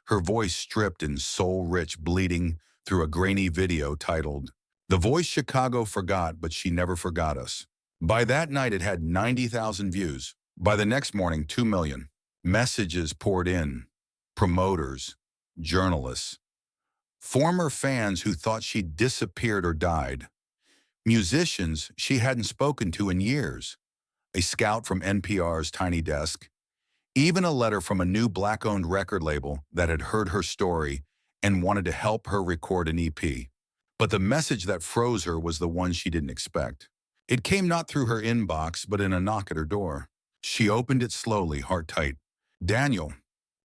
Her voice stripped and soul-rich, bleeding through a grainy video titled, "The Voice Chicago Forgot, But She Never Forgot Us." By that night, it had 90,000 views. By the next morning, 2 million. Messages poured in. Promoters, journalists, former fans who thought she'd disappeared or died, musicians she hadn't spoken to in years, a scout from NPR's Tiny Desk, even a letter from a new Black-owned record label that had heard her story and wanted to help her record an EP. But the message that froze her was the one she didn't expect. It came not through her inbox, but in a knock at her door. She opened it slowly, heart tight. Daniel.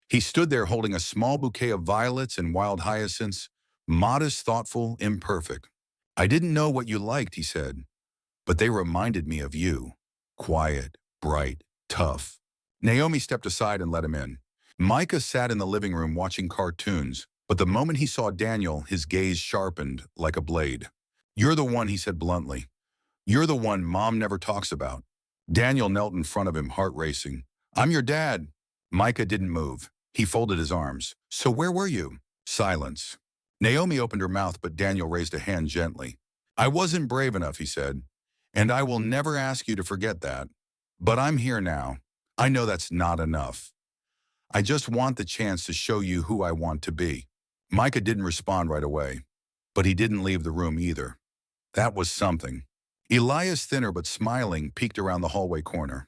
He stood there holding a small bouquet of violets and wild hyacinths, modest, thoughtful, imperfect. "I didn't know what you liked," he said, "but they reminded me of you. Quiet, bright, tough." Naomi stepped aside and let him in. Micah sat in the living room watching cartoons, but the moment he saw Daniel, his gaze sharpened like a blade. "You're the one," he said bluntly. "You're the one Mom never talks about." Daniel knelt in front of him, heart racing. "I'm your dad." Micah didn't move. He folded his arms. "So where were you?" Silence. Naomi opened her mouth, but Daniel raised a hand gently. "I wasn't brave enough," he said, "and I will never ask you to forget that. But I'm here now. I know that's not enough. I just want the chance to show you who I want to be." Micah didn't respond right away, but he didn't leave the room either. That was something. Elias, thinner but smiling, peeked around the hallway corner.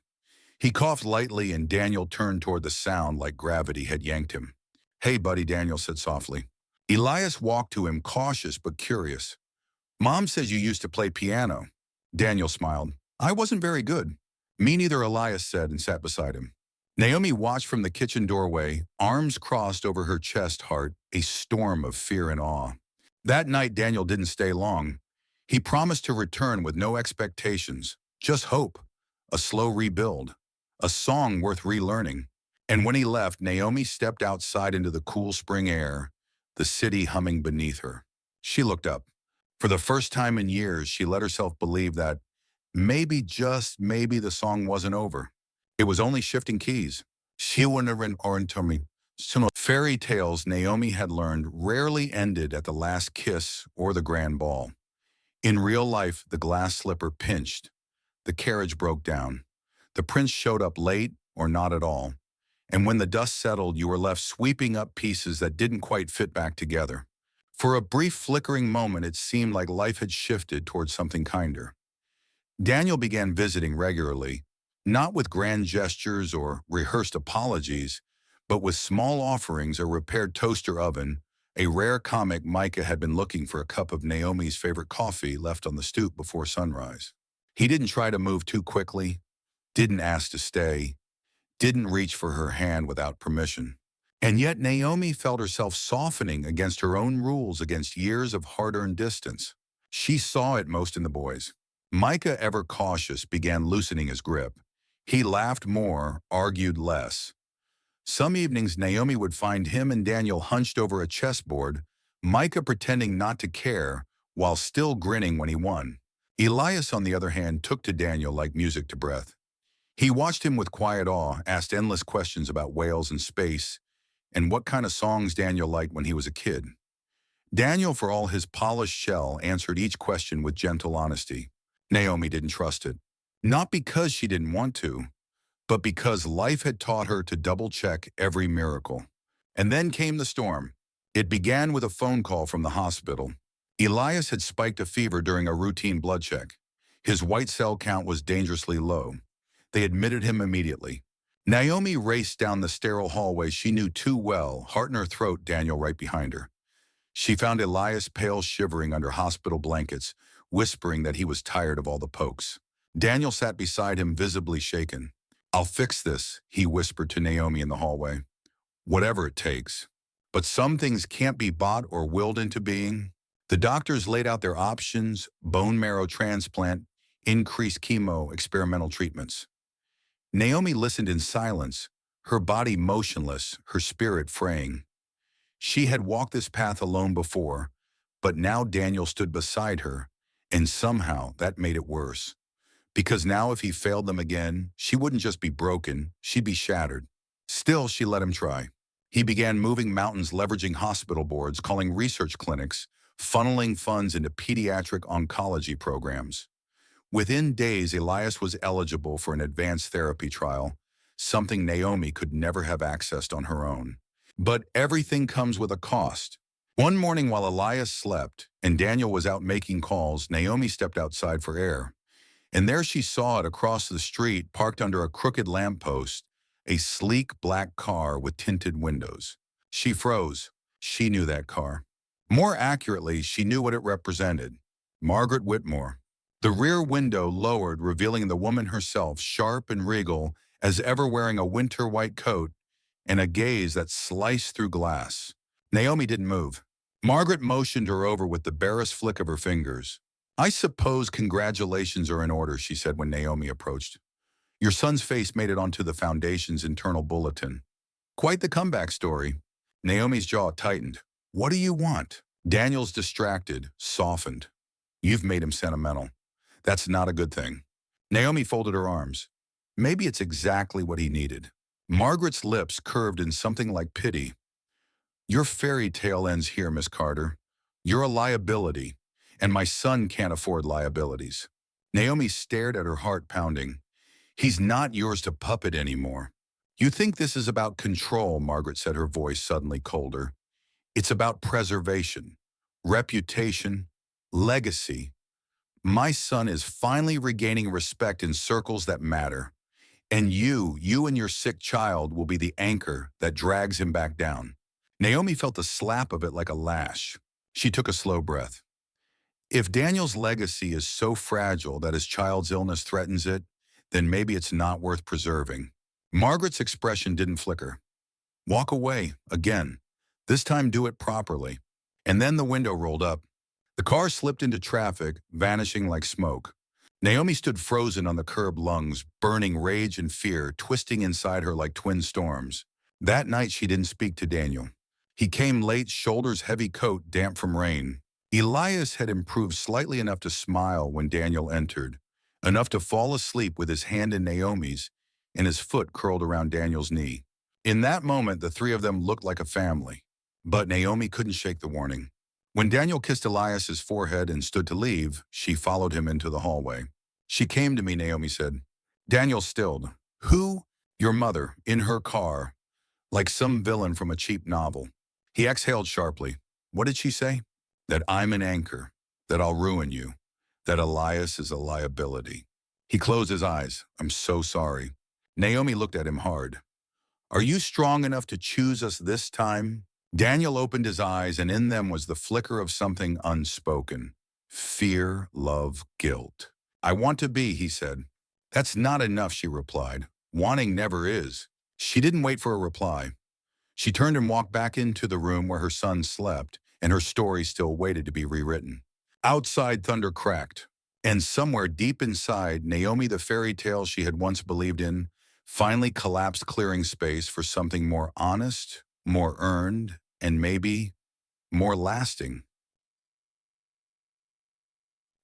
He coughed lightly, and Daniel turned toward the sound like gravity had yanked him. "Hey, buddy," Daniel said softly. Elias walked to him, cautious but curious. "Mom says you used to play piano." Daniel smiled. "I wasn't very good." "Me neither," Elias said, and sat beside him. Naomi watched from the kitchen doorway, arms crossed over her chest, heart a storm of fear and awe. That night, Daniel didn't stay long. He promised to return with no expectations, just hope, a slow rebuild, a song worth relearning. And when he left, Naomi stepped outside into the cool spring air, the city humming beneath her. She looked up. For the first time in years, she let herself believe that maybe, just maybe, the song wasn't over. It was only shifting keys. Fairy tales, Naomi had learned, rarely ended at the last kiss or the grand ball. In real life, the glass slipper pinched. The carriage broke down. The prince showed up late or not at all. And when the dust settled, you were left sweeping up pieces that didn't quite fit back together. For a brief flickering moment, it seemed like life had shifted towards something kinder. Daniel began visiting regularly, not with grand gestures or rehearsed apologies, but with small offerings, a repaired toaster oven, a rare comic. Micah had been looking for a cup of Naomi's favorite coffee left on the stoop before sunrise. He didn't try to move too quickly, didn't ask to stay, didn't reach for her hand without permission. And yet Naomi felt herself softening against her own rules, against years of hard-earned distance. She saw it most in the boys. Micah, ever cautious, began loosening his grip. He laughed more, argued less. Some evenings, Naomi would find him and Daniel hunched over a chessboard, Micah pretending not to care, while still grinning when he won. Elias, on the other hand, took to Daniel like music to breath. He watched him with quiet awe, asked endless questions about whales and space, and what kind of songs Daniel liked when he was a kid. Daniel, for all his polished shell, answered each question with gentle honesty. Naomi didn't trust it. Not because she didn't want to, but because life had taught her to double-check every miracle. And then came the storm. It began with a phone call from the hospital. Elias had spiked a fever during a routine blood check. His white cell count was dangerously low. They admitted him immediately. Naomi raced down the sterile hallway she knew too well, heart in her throat, Daniel right behind her. She found Elias pale, shivering under hospital blankets, whispering that he was tired of all the pokes. Daniel sat beside him, visibly shaken. "I'll fix this," he whispered to Naomi in the hallway. "Whatever it takes. But some things can't be bought or willed into being." The doctors laid out their options: bone marrow transplant, increased chemo, experimental treatments. Naomi listened in silence, her body motionless, her spirit fraying. She had walked this path alone before, but now Daniel stood beside her, and somehow that made it worse. Because now if he failed them again, she wouldn't just be broken, she'd be shattered. Still, she let him try. He began moving mountains, leveraging hospital boards, calling research clinics, funneling funds into pediatric oncology programs. Within days, Elias was eligible for an advanced therapy trial, something Naomi could never have accessed on her own. But everything comes with a cost. One morning while Elias slept and Daniel was out making calls, Naomi stepped outside for air. And there she saw it across the street, parked under a crooked lamppost, a sleek black car with tinted windows. She froze. She knew that car. More accurately, she knew what it represented. Margaret Whitmore. The rear window lowered, revealing the woman herself, sharp and regal as ever, wearing a winter white coat and a gaze that sliced through glass. Naomi didn't move. Margaret motioned her over with the barest flick of her fingers. "I suppose congratulations are in order," she said when Naomi approached. "Your son's face made it onto the Foundation's internal bulletin." "Quite the comeback story." Naomi's jaw tightened. "What do you want?" Daniel's distracted, softened. "You've made him sentimental. That's not a good thing." Naomi folded her arms. "Maybe it's exactly what he needed." Margaret's lips curved in something like pity. "Your fairy tale ends here, Miss Carter. You're a liability, and my son can't afford liabilities." Naomi stared at her, heart pounding. "He's not yours to puppet anymore." "You think this is about control," Margaret said, her voice suddenly colder. "It's about preservation, reputation, legacy. My son is finally regaining respect in circles that matter. And you and your sick child will be the anchor that drags him back down." Naomi felt the slap of it like a lash. She took a slow breath. If Daniel's legacy is so fragile that his child's illness threatens it, then maybe it's not worth preserving. Margaret's expression didn't flicker. "Walk away, again. This time do it properly." And then the window rolled up. The car slipped into traffic, vanishing like smoke. Naomi stood frozen on the curb, lungs burning, rage and fear twisting inside her like twin storms. That night she didn't speak to Daniel. He came late, shoulders heavy, coat damp from rain. Elias had improved slightly enough to smile when Daniel entered, enough to fall asleep with his hand in Naomi's and his foot curled around Daniel's knee. In that moment, the three of them looked like a family. But Naomi couldn't shake the warning. When Daniel kissed Elias's forehead and stood to leave, she followed him into the hallway. "She came to me," Naomi said. Daniel stilled. "Who?" "Your mother, in her car, like some villain from a cheap novel." He exhaled sharply. "What did she say?" "That I'm an anchor, that I'll ruin you, that Elias is a liability." He closed his eyes. "I'm so sorry." Naomi looked at him hard. "Are you strong enough to choose us this time?" Daniel opened his eyes, and in them was the flicker of something unspoken. Fear, love, guilt. "I want to be," he said. "That's not enough," she replied. "Wanting never is." She didn't wait for a reply. She turned and walked back into the room where her son slept, and her story still waited to be rewritten. Outside, thunder cracked. And somewhere deep inside, Naomi, the fairy tale she had once believed in, finally collapsed, clearing space for something more honest, more earned, and maybe more lasting.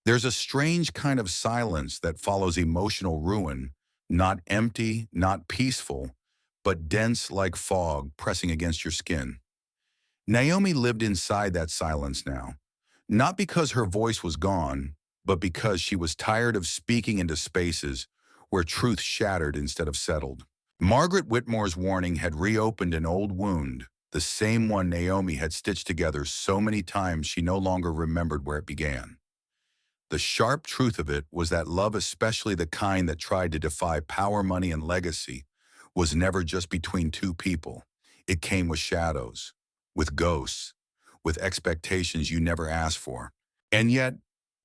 There's a strange kind of silence that follows emotional ruin, not empty, not peaceful, but dense like fog pressing against your skin. Naomi lived inside that silence now, not because her voice was gone, but because she was tired of speaking into spaces where truth shattered instead of settled. Margaret Whitmore's warning had reopened an old wound, the same one Naomi had stitched together so many times she no longer remembered where it began. The sharp truth of it was that love, especially the kind that tried to defy power, money, and legacy, was never just between two people. It came with shadows, with ghosts, with expectations you never asked for. And yet,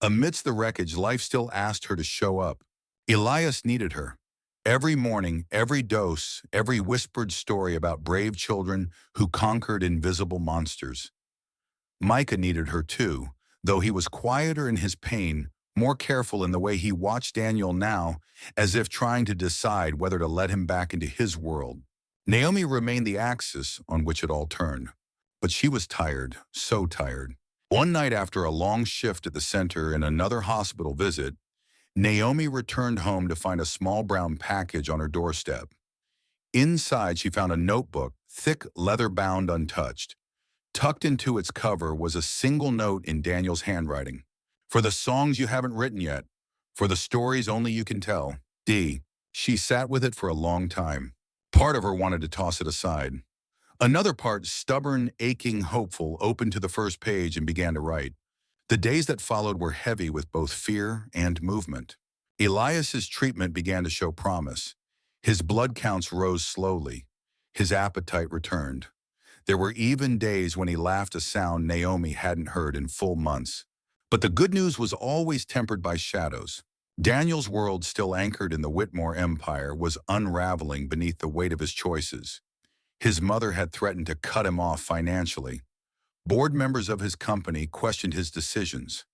amidst the wreckage, life still asked her to show up. Elias needed her. Every morning, every dose, every whispered story about brave children who conquered invisible monsters. Micah needed her too, though he was quieter in his pain, more careful in the way he watched Daniel now, as if trying to decide whether to let him back into his world. Naomi remained the axis on which it all turned. But she was tired, so tired. One night after a long shift at the center and another hospital visit, Naomi returned home to find a small brown package on her doorstep. Inside, she found a notebook, thick, leather-bound, untouched. Tucked into its cover was a single note in Daniel's handwriting. For the songs you haven't written yet, for the stories only you can tell, D. She sat with it for a long time. Part of her wanted to toss it aside. Another part, stubborn, aching, hopeful, opened to the first page and began to write. The days that followed were heavy with both fear and movement. Elias's treatment began to show promise. His blood counts rose slowly. His appetite returned. There were even days when he laughed a sound Naomi hadn't heard in full months. But the good news was always tempered by shadows. Daniel's world, still anchored in the Whitmore empire, was unraveling beneath the weight of his choices. His mother had threatened to cut him off financially. Board members of his company questioned his decisions.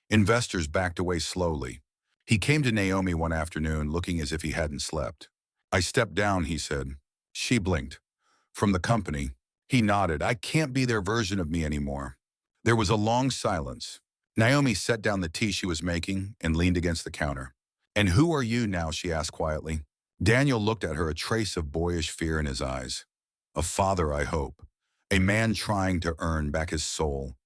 Investors backed away slowly. He came to Naomi one afternoon looking as if he hadn't slept. "I stepped down," he said. She blinked. "From the company?" He nodded. "I can't be their version of me anymore." There was a long silence. Naomi set down the tea she was making and leaned against the counter. "And who are you now?" she asked quietly. Daniel looked at her, a trace of boyish fear in his eyes. "A father, I hope. A man trying to earn back his soul.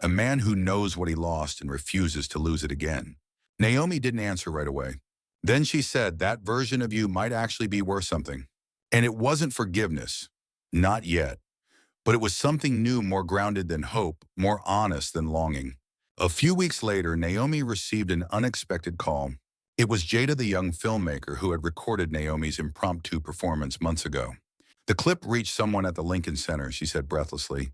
A man who knows what he lost and refuses to lose it again." Naomi didn't answer right away. Then she said, "That version of you might actually be worth something. And it wasn't forgiveness. Not yet. But it was something new, more grounded than hope, more honest than longing." A few weeks later, Naomi received an unexpected call. It was Jada, the young filmmaker who had recorded Naomi's impromptu performance months ago. The clip reached someone at the Lincoln Center, she said breathlessly.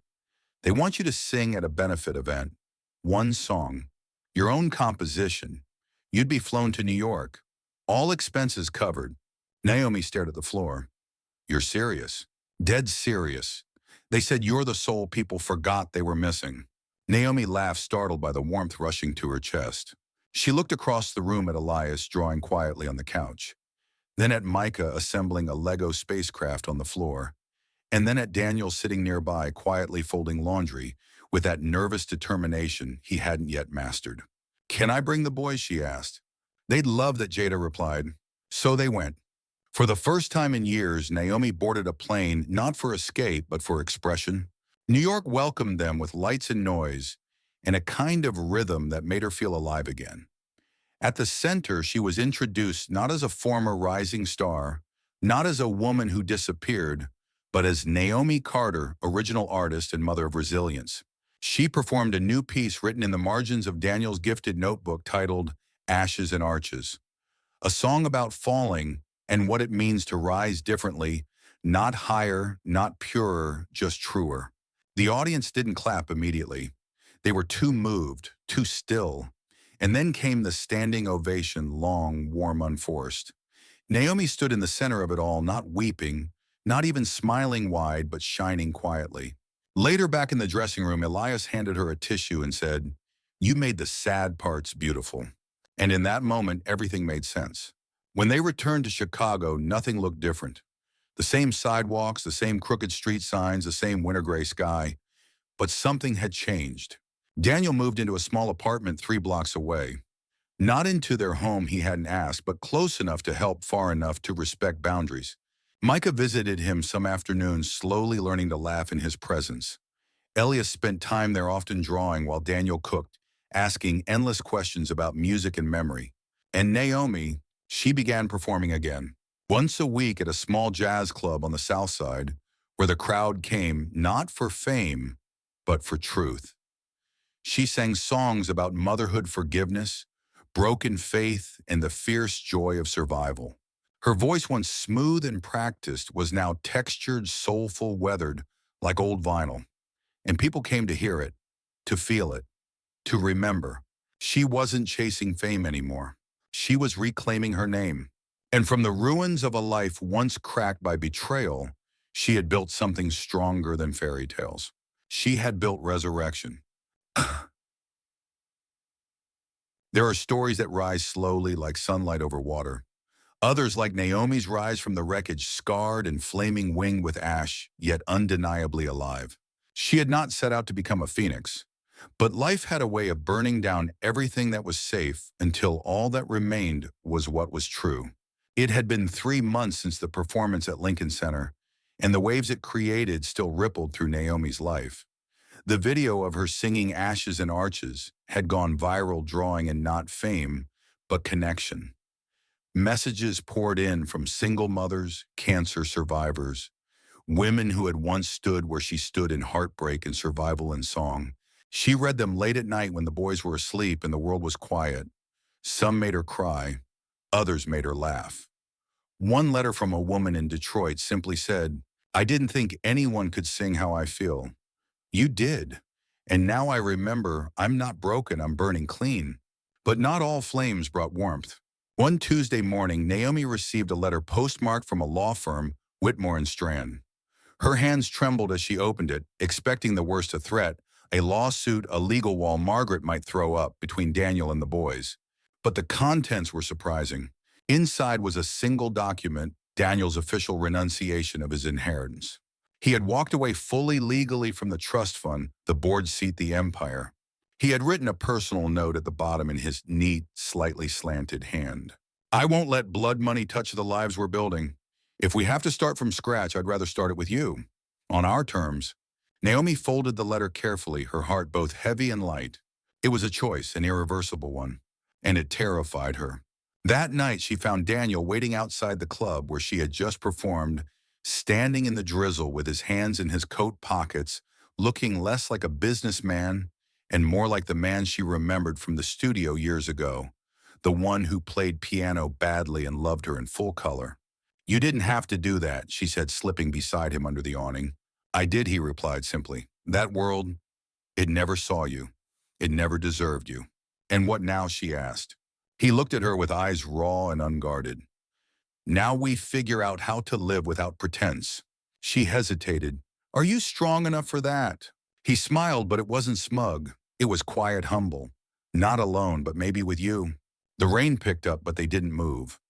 "They want you to sing at a benefit event. One song. Your own composition. You'd be flown to New York. All expenses covered." Naomi stared at the floor. "You're serious?" "Dead serious. They said you're the soul people forgot they were missing." Naomi laughed, startled by the warmth rushing to her chest. She looked across the room at Elias, drawing quietly on the couch, then at Micah assembling a Lego spacecraft on the floor, and then at Daniel sitting nearby, quietly folding laundry with that nervous determination he hadn't yet mastered. "Can I bring the boys?" she asked. "They'd love that," Jada replied. So they went. For the first time in years, Naomi boarded a plane not for escape, but for expression. New York welcomed them with lights and noise, and a kind of rhythm that made her feel alive again. At the center, she was introduced not as a former rising star, not as a woman who disappeared, but as Naomi Carter, original artist and mother of resilience. She performed a new piece written in the margins of Daniel's gifted notebook titled Ashes and Arches, a song about falling and what it means to rise differently, not higher, not purer, just truer. The audience didn't clap immediately. They were too moved, too still. And then came the standing ovation, long, warm, unforced. Naomi stood in the center of it all, not weeping, not even smiling wide, but shining quietly. Later, back in the dressing room, Elias handed her a tissue and said, "You made the sad parts beautiful." And in that moment, everything made sense. When they returned to Chicago, nothing looked different. The same sidewalks, the same crooked street signs, the same winter gray sky. But something had changed. Daniel moved into a small apartment 3 blocks away. Not into their home he hadn't asked, but close enough to help, far enough to respect boundaries. Micah visited him some afternoons, slowly learning to laugh in his presence. Elias spent time there, often drawing while Daniel cooked, asking endless questions about music and memory. And Naomi, she began performing again. Once a week at a small jazz club on the South Side, where the crowd came not for fame, but for truth. She sang songs about motherhood forgiveness, broken faith, and the fierce joy of survival. Her voice, once smooth and practiced, was now textured, soulful, weathered, like old vinyl. And people came to hear it, to feel it, to remember. She wasn't chasing fame anymore. She was reclaiming her name. And from the ruins of a life once cracked by betrayal, she had built something stronger than fairy tales. She had built resurrection. There are stories that rise slowly like sunlight over water. Others, like Naomi's, rise from the wreckage, scarred and flaming winged with ash, yet undeniably alive. She had not set out to become a phoenix, but life had a way of burning down everything that was safe until all that remained was what was true. It had been 3 months since the performance at Lincoln Center, and the waves it created still rippled through Naomi's life. The video of her singing Ashes and Arches had gone viral, drawing in not fame, but connection. Messages poured in from single mothers, cancer survivors, women who had once stood where she stood in heartbreak and survival in song. She read them late at night when the boys were asleep and the world was quiet. Some made her cry, others made her laugh. One letter from a woman in Detroit simply said, "I didn't think anyone could sing how I feel. You did. And now I remember I'm not broken, I'm burning clean." But not all flames brought warmth. One Tuesday morning, Naomi received a letter postmarked from a law firm, Whitmore and Strand. Her hands trembled as she opened it, expecting the worst, a threat, a lawsuit, a legal wall Margaret might throw up between Daniel and the boys. But the contents were surprising. Inside was a single document, Daniel's official renunciation of his inheritance. He had walked away fully legally from the trust fund, the board seat, the empire. He had written a personal note at the bottom in his neat, slightly slanted hand. "I won't let blood money touch the lives we're building. If we have to start from scratch, I'd rather start it with you. On our terms." Naomi folded the letter carefully, her heart both heavy and light. It was a choice, an irreversible one, and it terrified her. That night, she found Daniel waiting outside the club where she had just performed, standing in the drizzle with his hands in his coat pockets, looking less like a businessman and more like the man she remembered from the studio years ago, the one who played piano badly and loved her in full color. "You didn't have to do that," she said, slipping beside him under the awning. "I did," he replied simply. "That world, it never saw you. It never deserved you." "And what now?" she asked. He looked at her with eyes raw and unguarded. "Now we figure out how to live without pretense." She hesitated. "Are you strong enough for that?" He smiled, but it wasn't smug. It was quiet, humble. "Not alone, but maybe with you." The rain picked up, but they didn't move.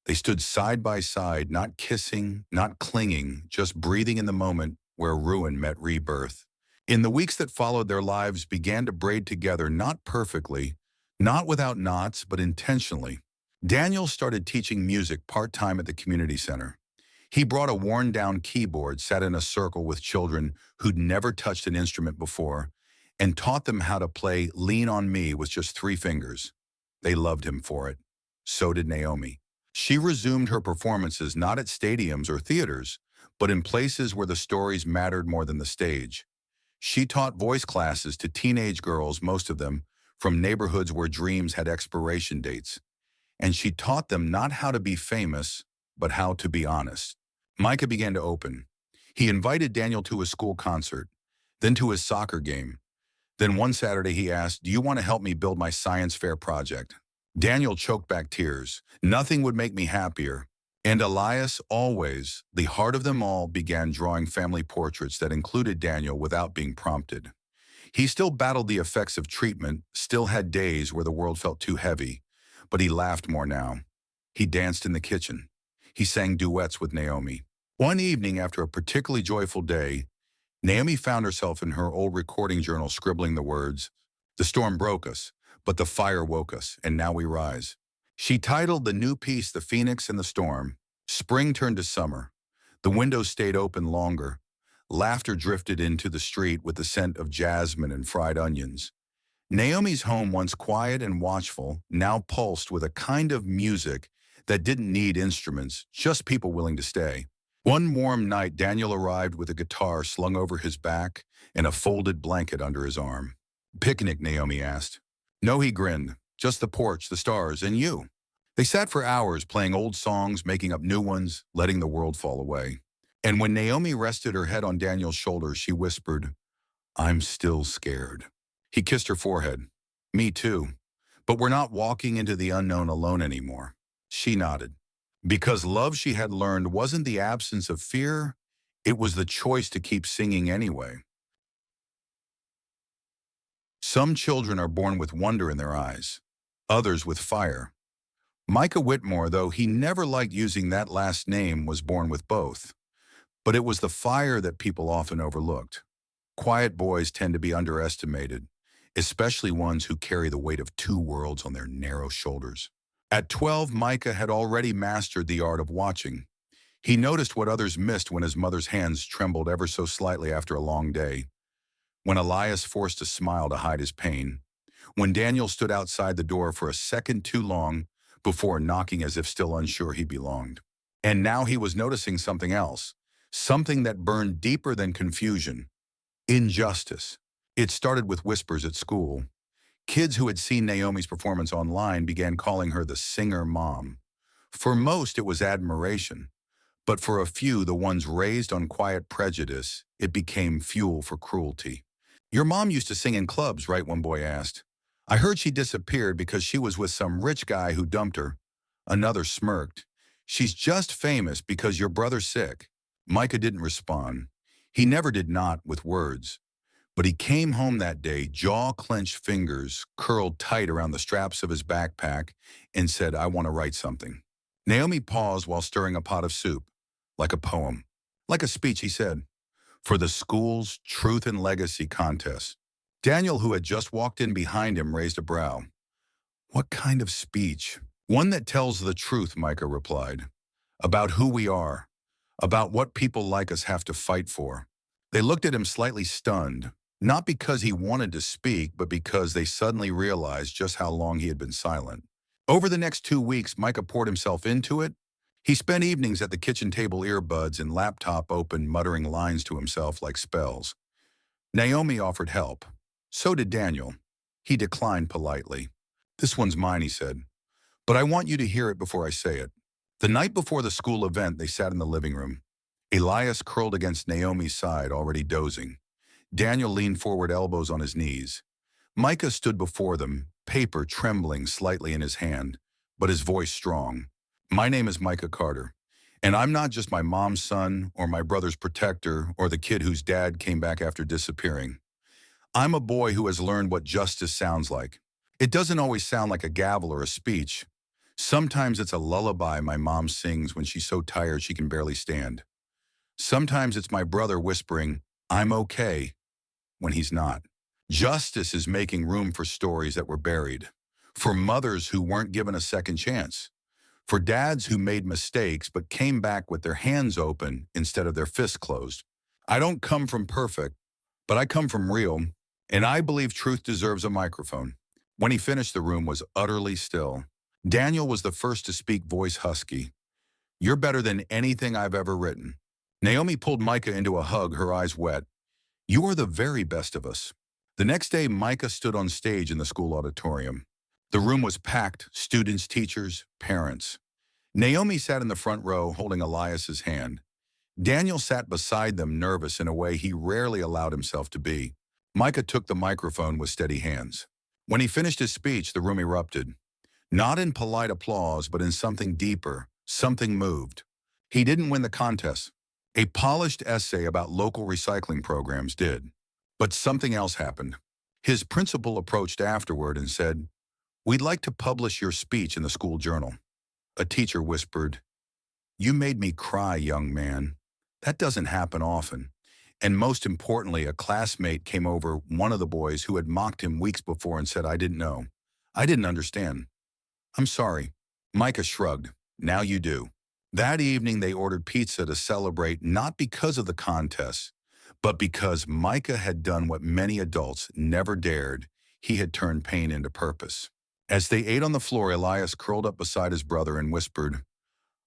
They stood side by side, not kissing, not clinging, just breathing in the moment where ruin met rebirth. In the weeks that followed, their lives began to braid together, not perfectly, not without knots, but intentionally. Daniel started teaching music part-time at the community center. He brought a worn-down keyboard, sat in a circle with children who'd never touched an instrument before, and taught them how to play Lean on Me with just 3 fingers. They loved him for it. So did Naomi. She resumed her performances not at stadiums or theaters, but in places where the stories mattered more than the stage. She taught voice classes to teenage girls, most of them from neighborhoods where dreams had expiration dates. And she taught them not how to be famous, but how to be honest. Micah began to open. He invited Daniel to his school concert, then to his soccer game. Then one Saturday he asked, "Do you want to help me build my science fair project?" Daniel choked back tears. "Nothing would make me happier." And Elias, always, the heart of them all, began drawing family portraits that included Daniel without being prompted. He still battled the effects of treatment, still had days where the world felt too heavy, but he laughed more now. He danced in the kitchen. He sang duets with Naomi. One evening, after a particularly joyful day, Naomi found herself in her old recording journal scribbling the words, "The storm broke us, but the fire woke us, and now we rise." She titled the new piece "The Phoenix and the Storm." Spring turned to summer. The windows stayed open longer. Laughter drifted into the street with the scent of jasmine and fried onions. Naomi's home, once quiet and watchful, now pulsed with a kind of music that didn't need instruments, just people willing to stay. One warm night, Daniel arrived with a guitar slung over his back and a folded blanket under his arm. "Picnic," Naomi asked. "No," he grinned. "Just the porch, the stars, and you." They sat for hours playing old songs, making up new ones, letting the world fall away. And when Naomi rested her head on Daniel's shoulder, she whispered, "I'm still scared." He kissed her forehead. "Me too. But we're not walking into the unknown alone anymore." She nodded. Because love, she had learned, wasn't the absence of fear, it was the choice to keep singing anyway. Some children are born with wonder in their eyes, others with fire. Micah Whitmore, though he never liked using that last name, was born with both. But it was the fire that people often overlooked. Quiet boys tend to be underestimated, especially ones who carry the weight of two worlds on their narrow shoulders. At 12, Micah had already mastered the art of watching. He noticed what others missed when his mother's hands trembled ever so slightly after a long day, when Elias forced a smile to hide his pain, when Daniel stood outside the door for a second too long before knocking as if still unsure he belonged. And now he was noticing something else, something that burned deeper than confusion: injustice. It started with whispers at school. Kids who had seen Naomi's performance online began calling her the singer mom. For most, it was admiration. But for a few, the ones raised on quiet prejudice, it became fuel for cruelty. "Your mom used to sing in clubs, right?" one boy asked. "I heard she disappeared because she was with some rich guy who dumped her." Another smirked. "She's just famous because your brother's sick." Micah didn't respond. He never did, not with words. But he came home that day, jaw-clenched fingers curled tight around the straps of his backpack, and said, "I want to write something." Naomi paused while stirring a pot of soup. "Like a poem." "Like a speech," he said, "for the school's Truth and Legacy contest." Daniel, who had just walked in behind him, raised a brow. "What kind of speech?" "One that tells the truth," Micah replied. "About who we are. About what people like us have to fight for." They looked at him slightly stunned, not because he wanted to speak, but because they suddenly realized just how long he had been silent. Over the next 2 weeks, Micah poured himself into it. He spent evenings at the kitchen table, earbuds and laptop open, muttering lines to himself like spells. Naomi offered help. So did Daniel. He declined politely. "This one's mine," he said, "but I want you to hear it before I say it." The night before the school event, they sat in the living room. Elias curled against Naomi's side, already dozing. Daniel leaned forward, elbows on his knees. Micah stood before them, paper trembling slightly in his hand, but his voice strong. "My name is Micah Carter, and I'm not just my mom's son or my brother's protector or the kid whose dad came back after disappearing. I'm a boy who has learned what justice sounds like. It doesn't always sound like a gavel or a speech. Sometimes it's a lullaby my mom sings when she's so tired she can barely stand. Sometimes it's my brother whispering, 'I'm okay,' when he's not. Justice is making room for stories that were buried, for mothers who weren't given a second chance, for dads who made mistakes but came back with their hands open instead of their fists closed. I don't come from perfect, but I come from real, and I believe truth deserves a microphone." When he finished, the room was utterly still. Daniel was the first to speak, voice husky. "You're better than anything I've ever written." Naomi pulled Micah into a hug, her eyes wet. "You are the very best of us." The next day, Micah stood on stage in the school auditorium. The room was packed, students, teachers, parents. Naomi sat in the front row, holding Elias's hand. Daniel sat beside them, nervous in a way he rarely allowed himself to be. Micah took the microphone with steady hands. When he finished his speech, the room erupted. Not in polite applause, but in something deeper, something moved. He didn't win the contest. A polished essay about local recycling programs did. But something else happened. His principal approached afterward and said, "We'd like to publish your speech in the school journal." A teacher whispered, "You made me cry, young man." That doesn't happen often. And most importantly, a classmate came over, one of the boys who had mocked him weeks before, and said, "I didn't know. I didn't understand." "I'm sorry." Micah shrugged. "Now you do." That evening, they ordered pizza to celebrate, not because of the contest, but because Micah had done what many adults never dared. He had turned pain into purpose. As they ate on the floor, Elias curled up beside his brother and whispered,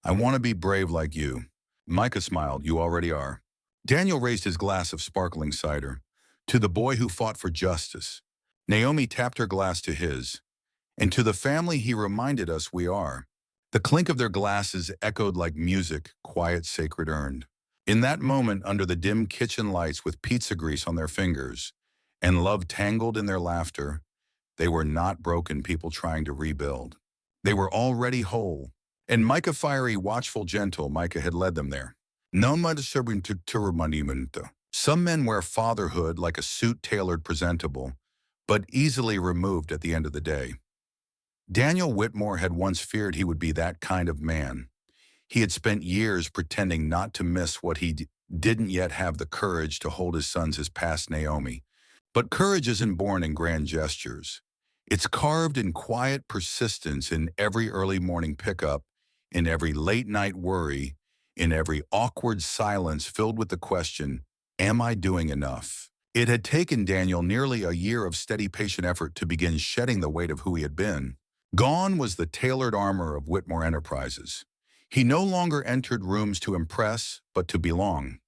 "I want to be brave like you. Micah smiled. You already are. Daniel raised his glass of sparkling cider. To the boy who fought for justice. Naomi tapped her glass to his. And to the family he reminded us we are. The clink of their glasses echoed like music, quiet, sacred, earned. In that moment, under the dim kitchen lights with pizza grease on their fingers, and love tangled in their laughter, they were not broken people trying to rebuild. They were already whole. And Micah fiery, watchful, gentle, Micah had led them there. No matter to some men wear fatherhood like a suit tailored presentable, but easily removed at the end of the day. Daniel Whitmore had once feared he would be that kind of man. He had spent years pretending not to miss what he didn't yet have the courage to hold his sons as past Naomi. But courage isn't born in grand gestures. It's carved in quiet persistence in every early morning pickup, in every late night worry, in every awkward silence filled with the question, am I doing enough? It had taken Daniel nearly a year of steady patient effort to begin shedding the weight of who he had been. Gone was the tailored armor of Whitmore Enterprises. He no longer entered rooms to impress, but to belong.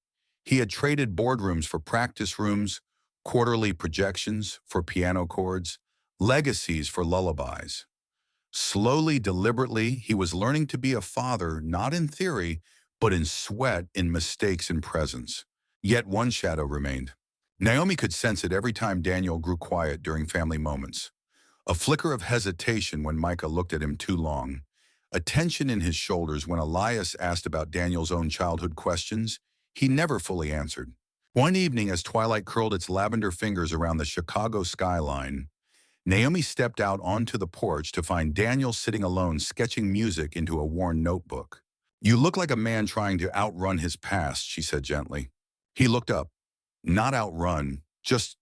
He had traded boardrooms for practice rooms, quarterly projections for piano chords, legacies for lullabies. Slowly, deliberately, he was learning to be a father, not in theory, but in sweat, in mistakes, in presence. Yet one shadow remained. Naomi could sense it every time Daniel grew quiet during family moments. A flicker of hesitation when Micah looked at him too long. A tension in his shoulders when Elias asked about Daniel's own childhood questions he never fully answered. One evening, as twilight curled its lavender fingers around the Chicago skyline, Naomi stepped out onto the porch to find Daniel sitting alone sketching music into a worn notebook. You look like a man trying to outrun his past, she said gently. He looked up. Not outrun, just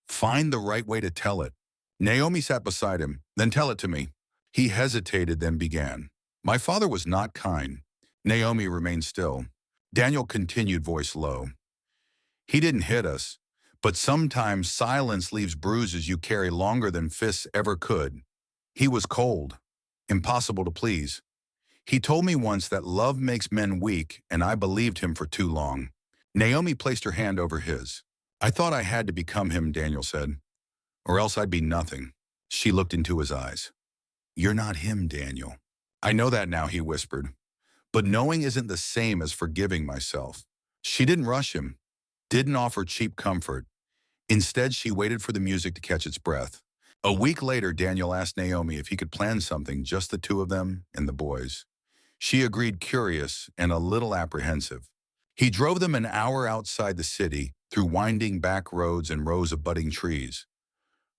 find the right way to tell it. Naomi sat beside him. Then tell it to me. He hesitated, then began. My father was not kind. Naomi remained still. Daniel continued, voice low. He didn't hit us, but sometimes silence leaves bruises you carry longer than fists ever could. He was cold, impossible to please. He told me once that love makes men weak, and I believed him for too long. Naomi placed her hand over his. I thought I had to become him, Daniel said, or else I'd be nothing. She looked into his eyes. You're not him, Daniel. I know that now, he whispered. But knowing isn't the same as forgiving myself. She didn't rush him, didn't offer cheap comfort. Instead, she waited for the music to catch its breath. A week later, Daniel asked Naomi if he could plan something, just the two of them and the boys. She agreed, curious and a little apprehensive. He drove them an hour outside the city, through winding back roads and rows of budding trees.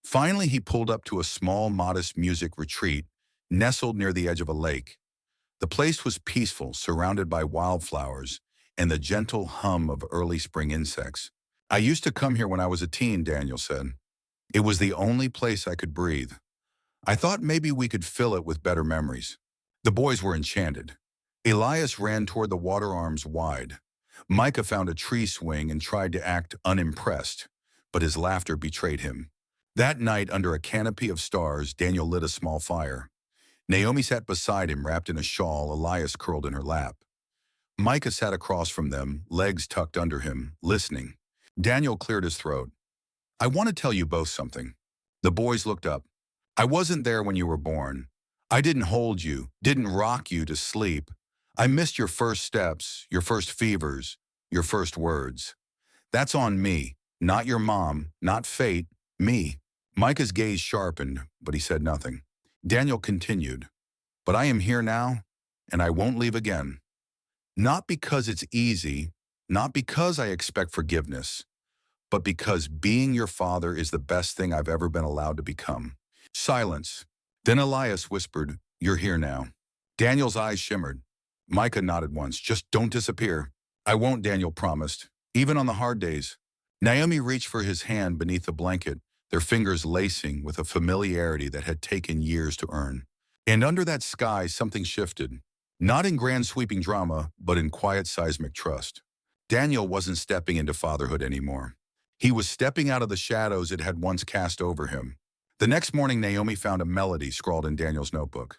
Finally, he pulled up to a small, modest music retreat, nestled near the edge of a lake. The place was peaceful, surrounded by wildflowers and the gentle hum of early spring insects. I used to come here when I was a teen, Daniel said. It was the only place I could breathe. I thought maybe we could fill it with better memories. The boys were enchanted. Elias ran toward the water arms wide. Micah found a tree swing and tried to act unimpressed, but his laughter betrayed him. That night, under a canopy of stars, Daniel lit a small fire. Naomi sat beside him, wrapped in a shawl, Elias curled in her lap. Micah sat across from them, legs tucked under him, listening. Daniel cleared his throat. I want to tell you both something. The boys looked up. I wasn't there when you were born. I didn't hold you, didn't rock you to sleep. I missed your first steps, your first fevers, your first words. That's on me, not your mom, not fate, me. Micah's gaze sharpened, but he said nothing. Daniel continued, but I am here now, and I won't leave again. Not because it's easy, not because I expect forgiveness, but because being your father is the best thing I've ever been allowed to become. Silence. Then Elias whispered, you're here now. Daniel's eyes shimmered. Micah nodded once. Just don't disappear. I won't, Daniel promised, even on the hard days. Naomi reached for his hand beneath the blanket, their fingers lacing with a familiarity that had taken years to earn. And under that sky, something shifted. Not in grand sweeping drama, but in quiet seismic trust. Daniel wasn't stepping into fatherhood anymore. He was stepping out of the shadows it had once cast over him. The next morning, Naomi found a melody scrawled in Daniel's notebook.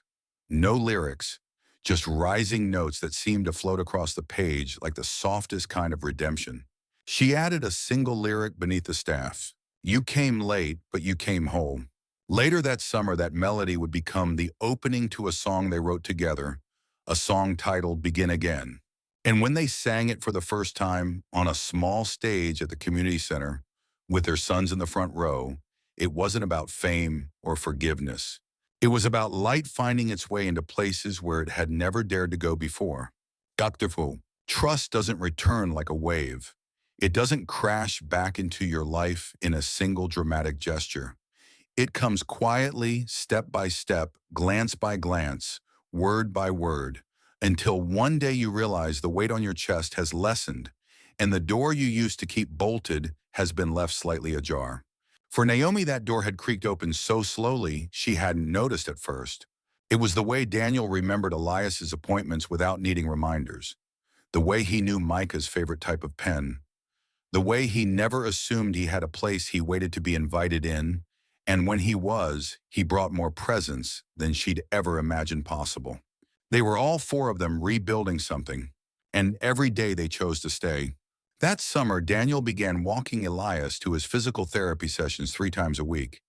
No lyrics, just rising notes that seemed to float across the page like the softest kind of redemption. She added a single lyric beneath the staff. You came late, but you came home. Later that summer, that melody would become the opening to a song they wrote together, a song titled Begin Again. And when they sang it for the first time on a small stage at the community center with their sons in the front row, it wasn't about fame or forgiveness. It was about light finding its way into places where it had never dared to go before. Gaktefu, trust doesn't return like a wave. It doesn't crash back into your life in a single dramatic gesture. It comes quietly, step by step, glance by glance, word by word, until one day you realize the weight on your chest has lessened and the door you used to keep bolted has been left slightly ajar. For Naomi, that door had creaked open so slowly she hadn't noticed at first. It was the way Daniel remembered Elias's appointments without needing reminders, the way he knew Micah's favorite type of pen, the way he never assumed he had a place he waited to be invited in, and when he was, he brought more presence than she'd ever imagined possible. They were all four of them rebuilding something, and every day they chose to stay. That summer, Daniel began walking Elias to his physical therapy sessions 3 times a week.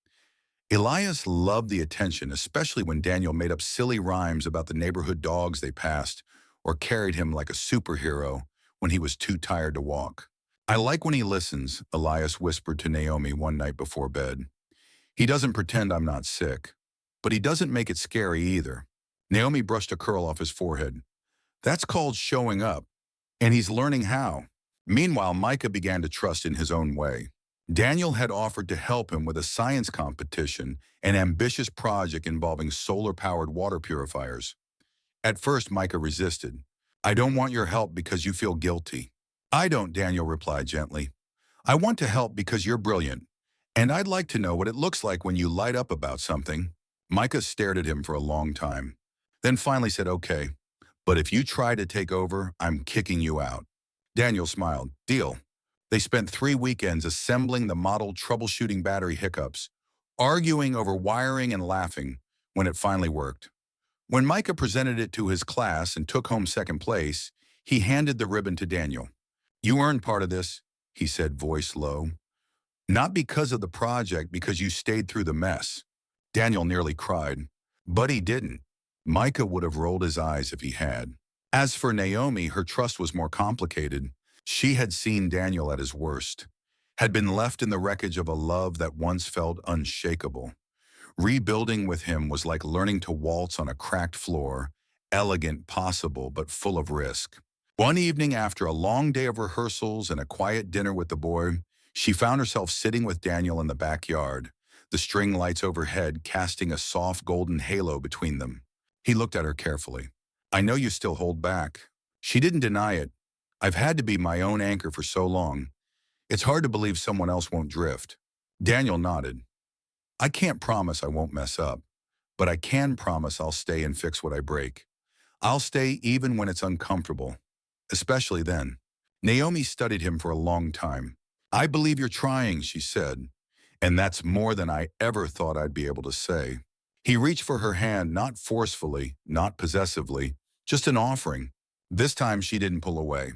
Elias loved the attention, especially when Daniel made up silly rhymes about the neighborhood dogs they passed or carried him like a superhero when he was too tired to walk. I like when he listens, Elias whispered to Naomi one night before bed. He doesn't pretend I'm not sick, but he doesn't make it scary either. Naomi brushed a curl off his forehead. That's called showing up, and he's learning how. Meanwhile, Micah began to trust in his own way. Daniel had offered to help him with a science competition, an ambitious project involving solar-powered water purifiers. At first, Micah resisted. I don't want your help because you feel guilty. I don't, Daniel replied gently. I want to help because you're brilliant, and I'd like to know what it looks like when you light up about something. Micah stared at him for a long time, then finally said, okay, but if you try to take over, I'm kicking you out. Daniel smiled. Deal. They spent 3 weekends assembling the model troubleshooting battery hiccups, arguing over wiring and laughing when it finally worked. When Micah presented it to his class and took home second place, he handed the ribbon to Daniel. You earned part of this, he said, voice low. Not because of the project, because you stayed through the mess. Daniel nearly cried. But he didn't. Micah would have rolled his eyes if he had. As for Naomi, her trust was more complicated. She had seen Daniel at his worst, had been left in the wreckage of a love that once felt unshakable. Rebuilding with him was like learning to waltz on a cracked floor, elegant, possible, but full of risk. One evening, after a long day of rehearsals and a quiet dinner with the boy, she found herself sitting with Daniel in the backyard, the string lights overhead casting a soft golden halo between them. He looked at her carefully. I know you still hold back. She didn't deny it. I've had to be my own anchor for so long. It's hard to believe someone else won't drift. Daniel nodded. I can't promise I won't mess up, but I can promise I'll stay and fix what I break. I'll stay even when it's uncomfortable, especially then. Naomi studied him for a long time. I believe you're trying, she said, and that's more than I ever thought I'd be able to say. He reached for her hand, not forcefully, not possessively, just an offering. This time she didn't pull away.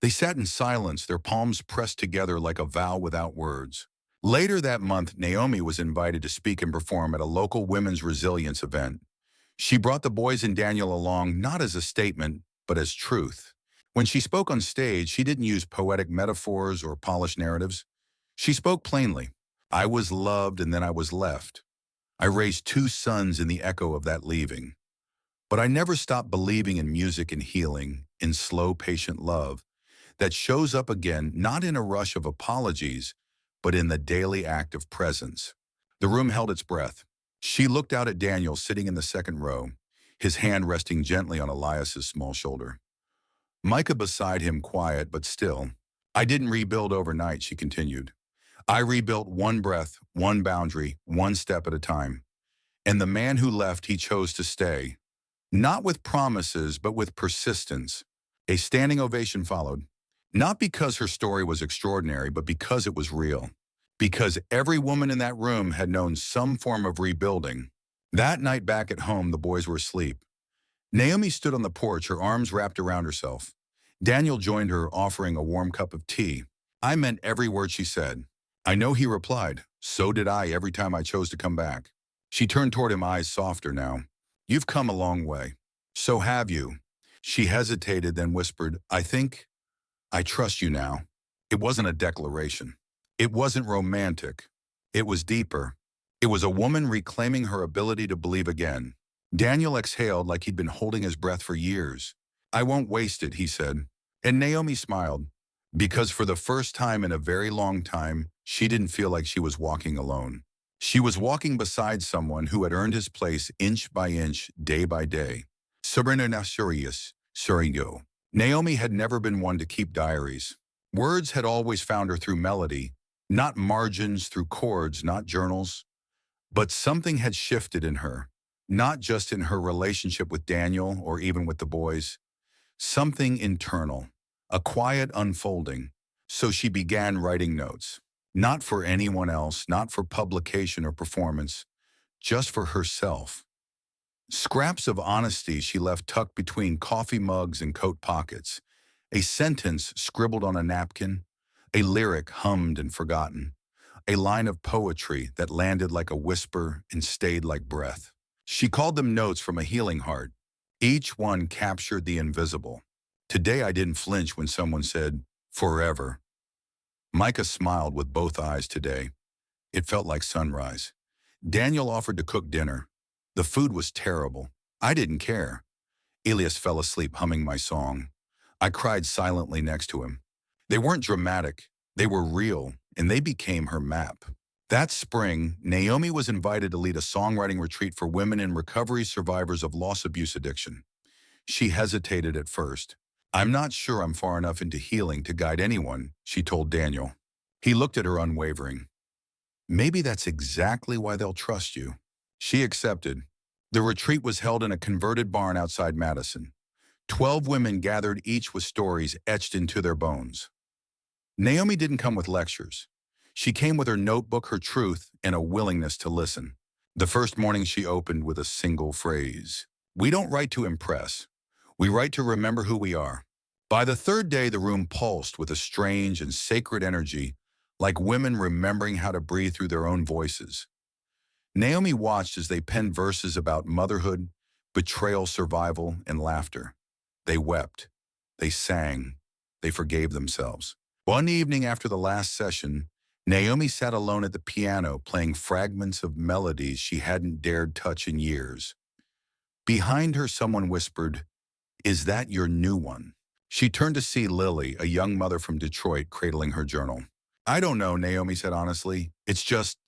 They sat in silence, their palms pressed together like a vow without words. Later that month, Naomi was invited to speak and perform at a local women's resilience event. She brought the boys and Daniel along not as a statement, but as truth. When she spoke on stage, she didn't use poetic metaphors or polished narratives. She spoke plainly. I was loved and then I was left. I raised 2 sons in the echo of that leaving. But I never stopped believing in music and healing, in slow, patient love that shows up again not in a rush of apologies, but in the daily act of presence. The room held its breath. She looked out at Daniel sitting in the second row, his hand resting gently on Elias's small shoulder. Micah beside him, quiet but still. I didn't rebuild overnight, she continued. I rebuilt one breath, one boundary, one step at a time. And the man who left, he chose to stay. Not with promises, but with persistence. A standing ovation followed. Not because her story was extraordinary, but because it was real. Because every woman in that room had known some form of rebuilding. That night back at home, the boys were asleep. Naomi stood on the porch, her arms wrapped around herself. Daniel joined her, offering a warm cup of tea. I meant every word she said. I know, he replied. So did I every time I chose to come back. She turned toward him, eyes softer now. You've come a long way. So have you. She hesitated, then whispered, I trust you now. It wasn't a declaration. It wasn't romantic. It was deeper. It was a woman reclaiming her ability to believe again. Daniel exhaled like he'd been holding his breath for years. I won't waste it, he said. And Naomi smiled, because for the first time in a very long time, she didn't feel like she was walking alone. She was walking beside someone who had earned his place inch by inch, day by day. Sabrina Nasurius, Surigo. Naomi had never been one to keep diaries. Words had always found her through melody, not margins, through chords, not journals. But something had shifted in her, not just in her relationship with Daniel or even with the boys. Something internal, a quiet unfolding. So she began writing notes. Not for anyone else, not for publication or performance, just for herself. Scraps of honesty she left tucked between coffee mugs and coat pockets. A sentence scribbled on a napkin, a lyric hummed and forgotten, a line of poetry that landed like a whisper and stayed like breath. She called them notes from a healing heart. Each one captured the invisible. Today I didn't flinch when someone said, forever. Micah smiled with both eyes today. It felt like sunrise. Daniel offered to cook dinner. The food was terrible. I didn't care. Elias fell asleep humming my song. I cried silently next to him. They weren't dramatic. They were real, and they became her map. That spring, Naomi was invited to lead a songwriting retreat for women in recovery, survivors of loss abuse addiction. She hesitated at first. I'm not sure I'm far enough into healing to guide anyone, she told Daniel. He looked at her unwavering. Maybe that's exactly why they'll trust you. She accepted. The retreat was held in a converted barn outside Madison. 12 women gathered, each with stories etched into their bones. Naomi didn't come with lectures. She came with her notebook, her truth, and a willingness to listen. The first morning she opened with a single phrase. We don't write to impress. We write to remember who we are. By the third day, the room pulsed with a strange and sacred energy, like women remembering how to breathe through their own voices. Naomi watched as they penned verses about motherhood, betrayal, survival, and laughter. They wept. They sang. They forgave themselves. One evening after the last session, Naomi sat alone at the piano playing fragments of melodies she hadn't dared touch in years. Behind her, someone whispered, "Is that your new one?" She turned to see Lily, a young mother from Detroit, cradling her journal. I don't know, Naomi said honestly. It's just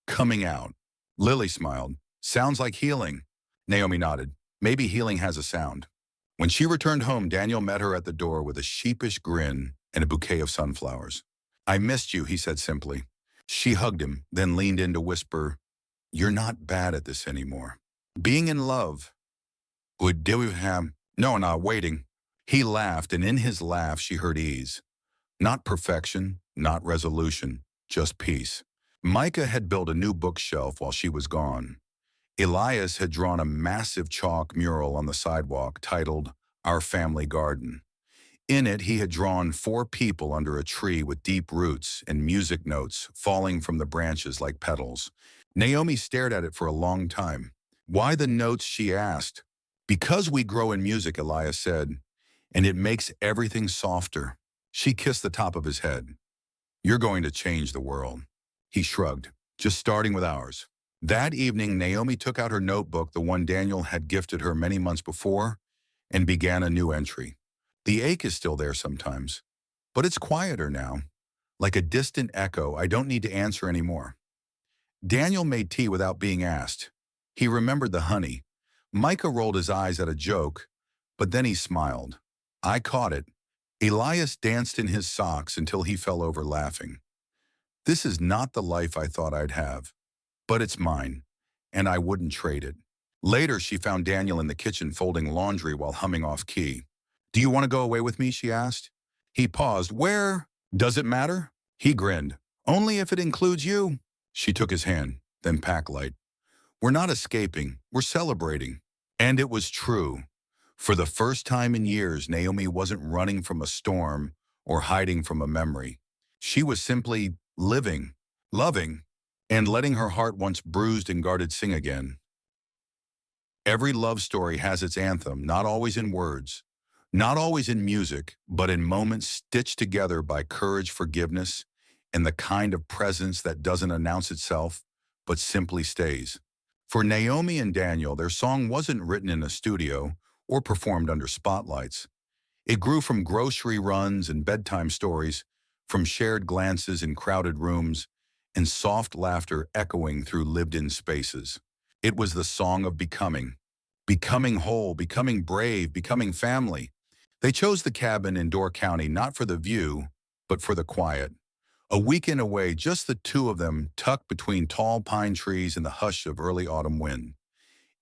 coming out. Lily smiled. Sounds like healing. Naomi nodded. Maybe healing has a sound. When she returned home, Daniel met her at the door with a sheepish grin and a bouquet of sunflowers. I missed you, he said simply. She hugged him, then leaned in to whisper, You're not bad at this anymore. Being in love. Would do him? No, not waiting. He laughed, and in his laugh she heard ease. Not perfection, not resolution, just peace. Micah had built a new bookshelf while she was gone. Elias had drawn a massive chalk mural on the sidewalk titled Our Family Garden. In it, he had drawn 4 people under a tree with deep roots and music notes falling from the branches like petals. Naomi stared at it for a long time. Why the notes, she asked. Because we grow in music, Elias said, and it makes everything softer. She kissed the top of his head. You're going to change the world. He shrugged, just starting with ours. That evening, Naomi took out her notebook, the one Daniel had gifted her many months before, and began a new entry. The ache is still there sometimes, but it's quieter now. Like a distant echo, I don't need to answer anymore. Daniel made tea without being asked. He remembered the honey. Micah rolled his eyes at a joke, but then he smiled. I caught it. Elias danced in his socks until he fell over laughing. This is not the life I thought I'd have, but it's mine, and I wouldn't trade it. Later, she found Daniel in the kitchen folding laundry while humming off key. Do you want to go away with me, she asked. He paused. Where? Does it matter? He grinned. Only if it includes you. She took his hand, then packed light. We're not escaping, we're celebrating. And it was true. For the first time in years, Naomi wasn't running from a storm or hiding from a memory. She was simply living, loving, and letting her heart once bruised and guarded sing again. Every love story has its anthem, not always in words, not always in music, but in moments stitched together by courage, forgiveness, and the kind of presence that doesn't announce itself, but simply stays. For Naomi and Daniel, their song wasn't written in a studio or performed under spotlights. It grew from grocery runs and bedtime stories, from shared glances in crowded rooms, and soft laughter echoing through lived-in spaces. It was the song of becoming whole, becoming brave, becoming family. They chose the cabin in Door County not for the view, but for the quiet. A weekend away, just the two of them tucked between tall pine trees in the hush of early autumn wind.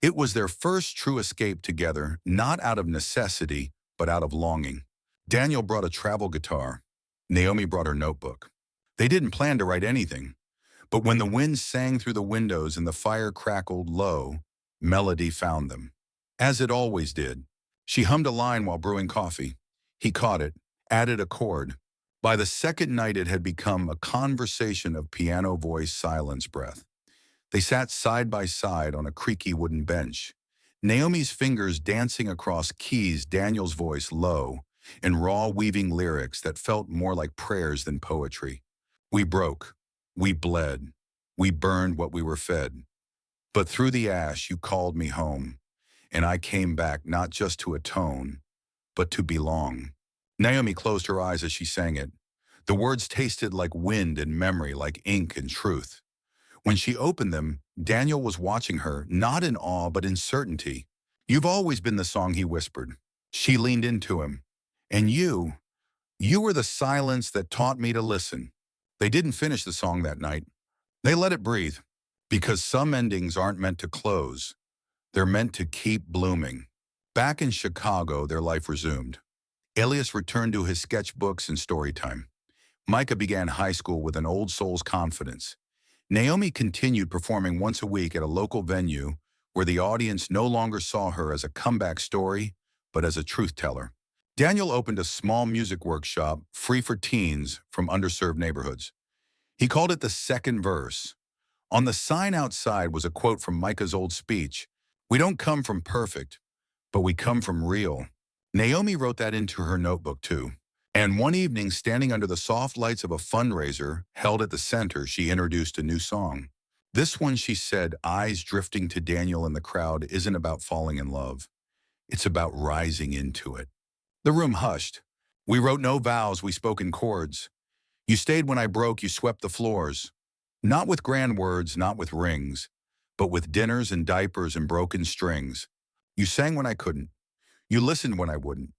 It was their first true escape together, not out of necessity, but out of longing. Daniel brought a travel guitar. Naomi brought her notebook. They didn't plan to write anything, but when the wind sang through the windows and the fire crackled low, melody found them. As it always did. She hummed a line while brewing coffee. He caught it, added a chord. By the second night, it had become a conversation of piano voice, silence, breath. They sat side by side on a creaky wooden bench. Naomi's fingers dancing across keys, Daniel's voice low, and raw weaving lyrics that felt more like prayers than poetry. We broke. We bled. We burned what we were fed. But through the ash, you called me home, and I came back not just to atone, but to belong. Naomi closed her eyes as she sang it. The words tasted like wind and memory, like ink and truth. When she opened them, Daniel was watching her, not in awe, but in certainty. You've always been the song, he whispered. She leaned into him. And you were the silence that taught me to listen. They didn't finish the song that night. They let it breathe, because some endings aren't meant to close. They're meant to keep blooming. Back in Chicago, their life resumed. Elias returned to his sketchbooks and story time. Micah began high school with an old soul's confidence. Naomi continued performing once a week at a local venue where the audience no longer saw her as a comeback story, but as a truth teller. Daniel opened a small music workshop, free for teens from underserved neighborhoods. He called it the second verse. On the sign outside was a quote from Micah's old speech, "We don't come from perfect, but we come from real." Naomi wrote that into her notebook too. And one evening, standing under the soft lights of a fundraiser held at the center, she introduced a new song. This one, she said, eyes drifting to Daniel in the crowd, isn't about falling in love. It's about rising into it. The room hushed. We wrote no vows, we spoke in chords. You stayed when I broke, you swept the floors. Not with grand words, not with rings, but with dinners and diapers and broken strings. You sang when I couldn't. You listened when I wouldn't.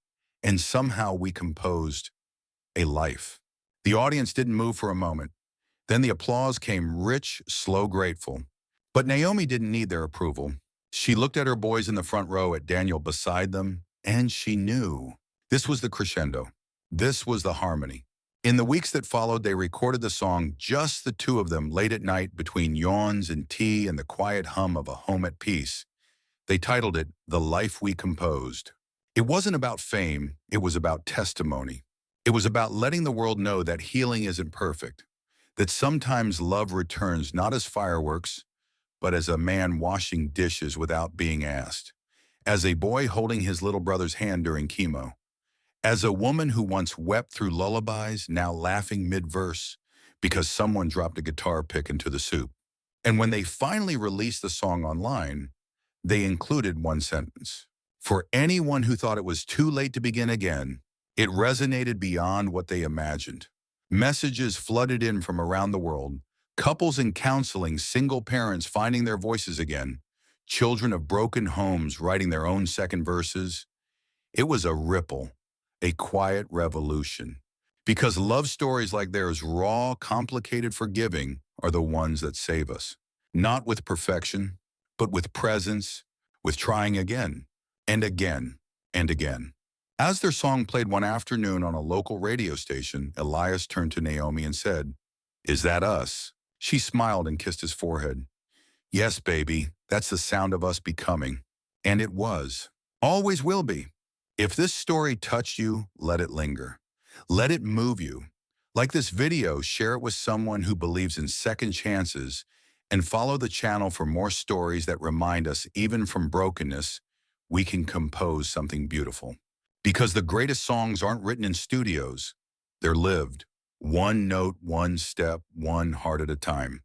And somehow we composed a life. The audience didn't move for a moment. Then the applause came rich, slow, grateful. But Naomi didn't need their approval. She looked at her boys in the front row, at Daniel beside them, and she knew. This was the crescendo. This was the harmony. In the weeks that followed, they recorded the song, just the two of them, late at night between yawns and tea and the quiet hum of a home at peace. They titled it, "The Life We Composed." It wasn't about fame, it was about testimony. It was about letting the world know that healing isn't perfect, that sometimes love returns not as fireworks, but as a man washing dishes without being asked, as a boy holding his little brother's hand during chemo, as a woman who once wept through lullabies, now laughing mid-verse because someone dropped a guitar pick into the soup. And when they finally released the song online, they included one sentence. For anyone who thought it was too late to begin again, it resonated beyond what they imagined. Messages flooded in from around the world, couples in counseling, single parents finding their voices again, children of broken homes writing their own second verses. It was a ripple, a quiet revolution. Because love stories like theirs, raw, complicated, forgiving, are the ones that save us. Not with perfection, but with presence, with trying again, and again, and again. As their song played one afternoon on a local radio station, Elias turned to Naomi and said, "Is that us?" She smiled and kissed his forehead. "Yes, baby, that's the sound of us becoming." And it was. Always will be. If this story touched you, let it linger. Let it move you. Like this video, share it with someone who believes in second chances, and follow the channel for more stories that remind us, even from brokenness, we can compose something beautiful. Because the greatest songs aren't written in studios, they're lived. One note, one step, one heart at a time.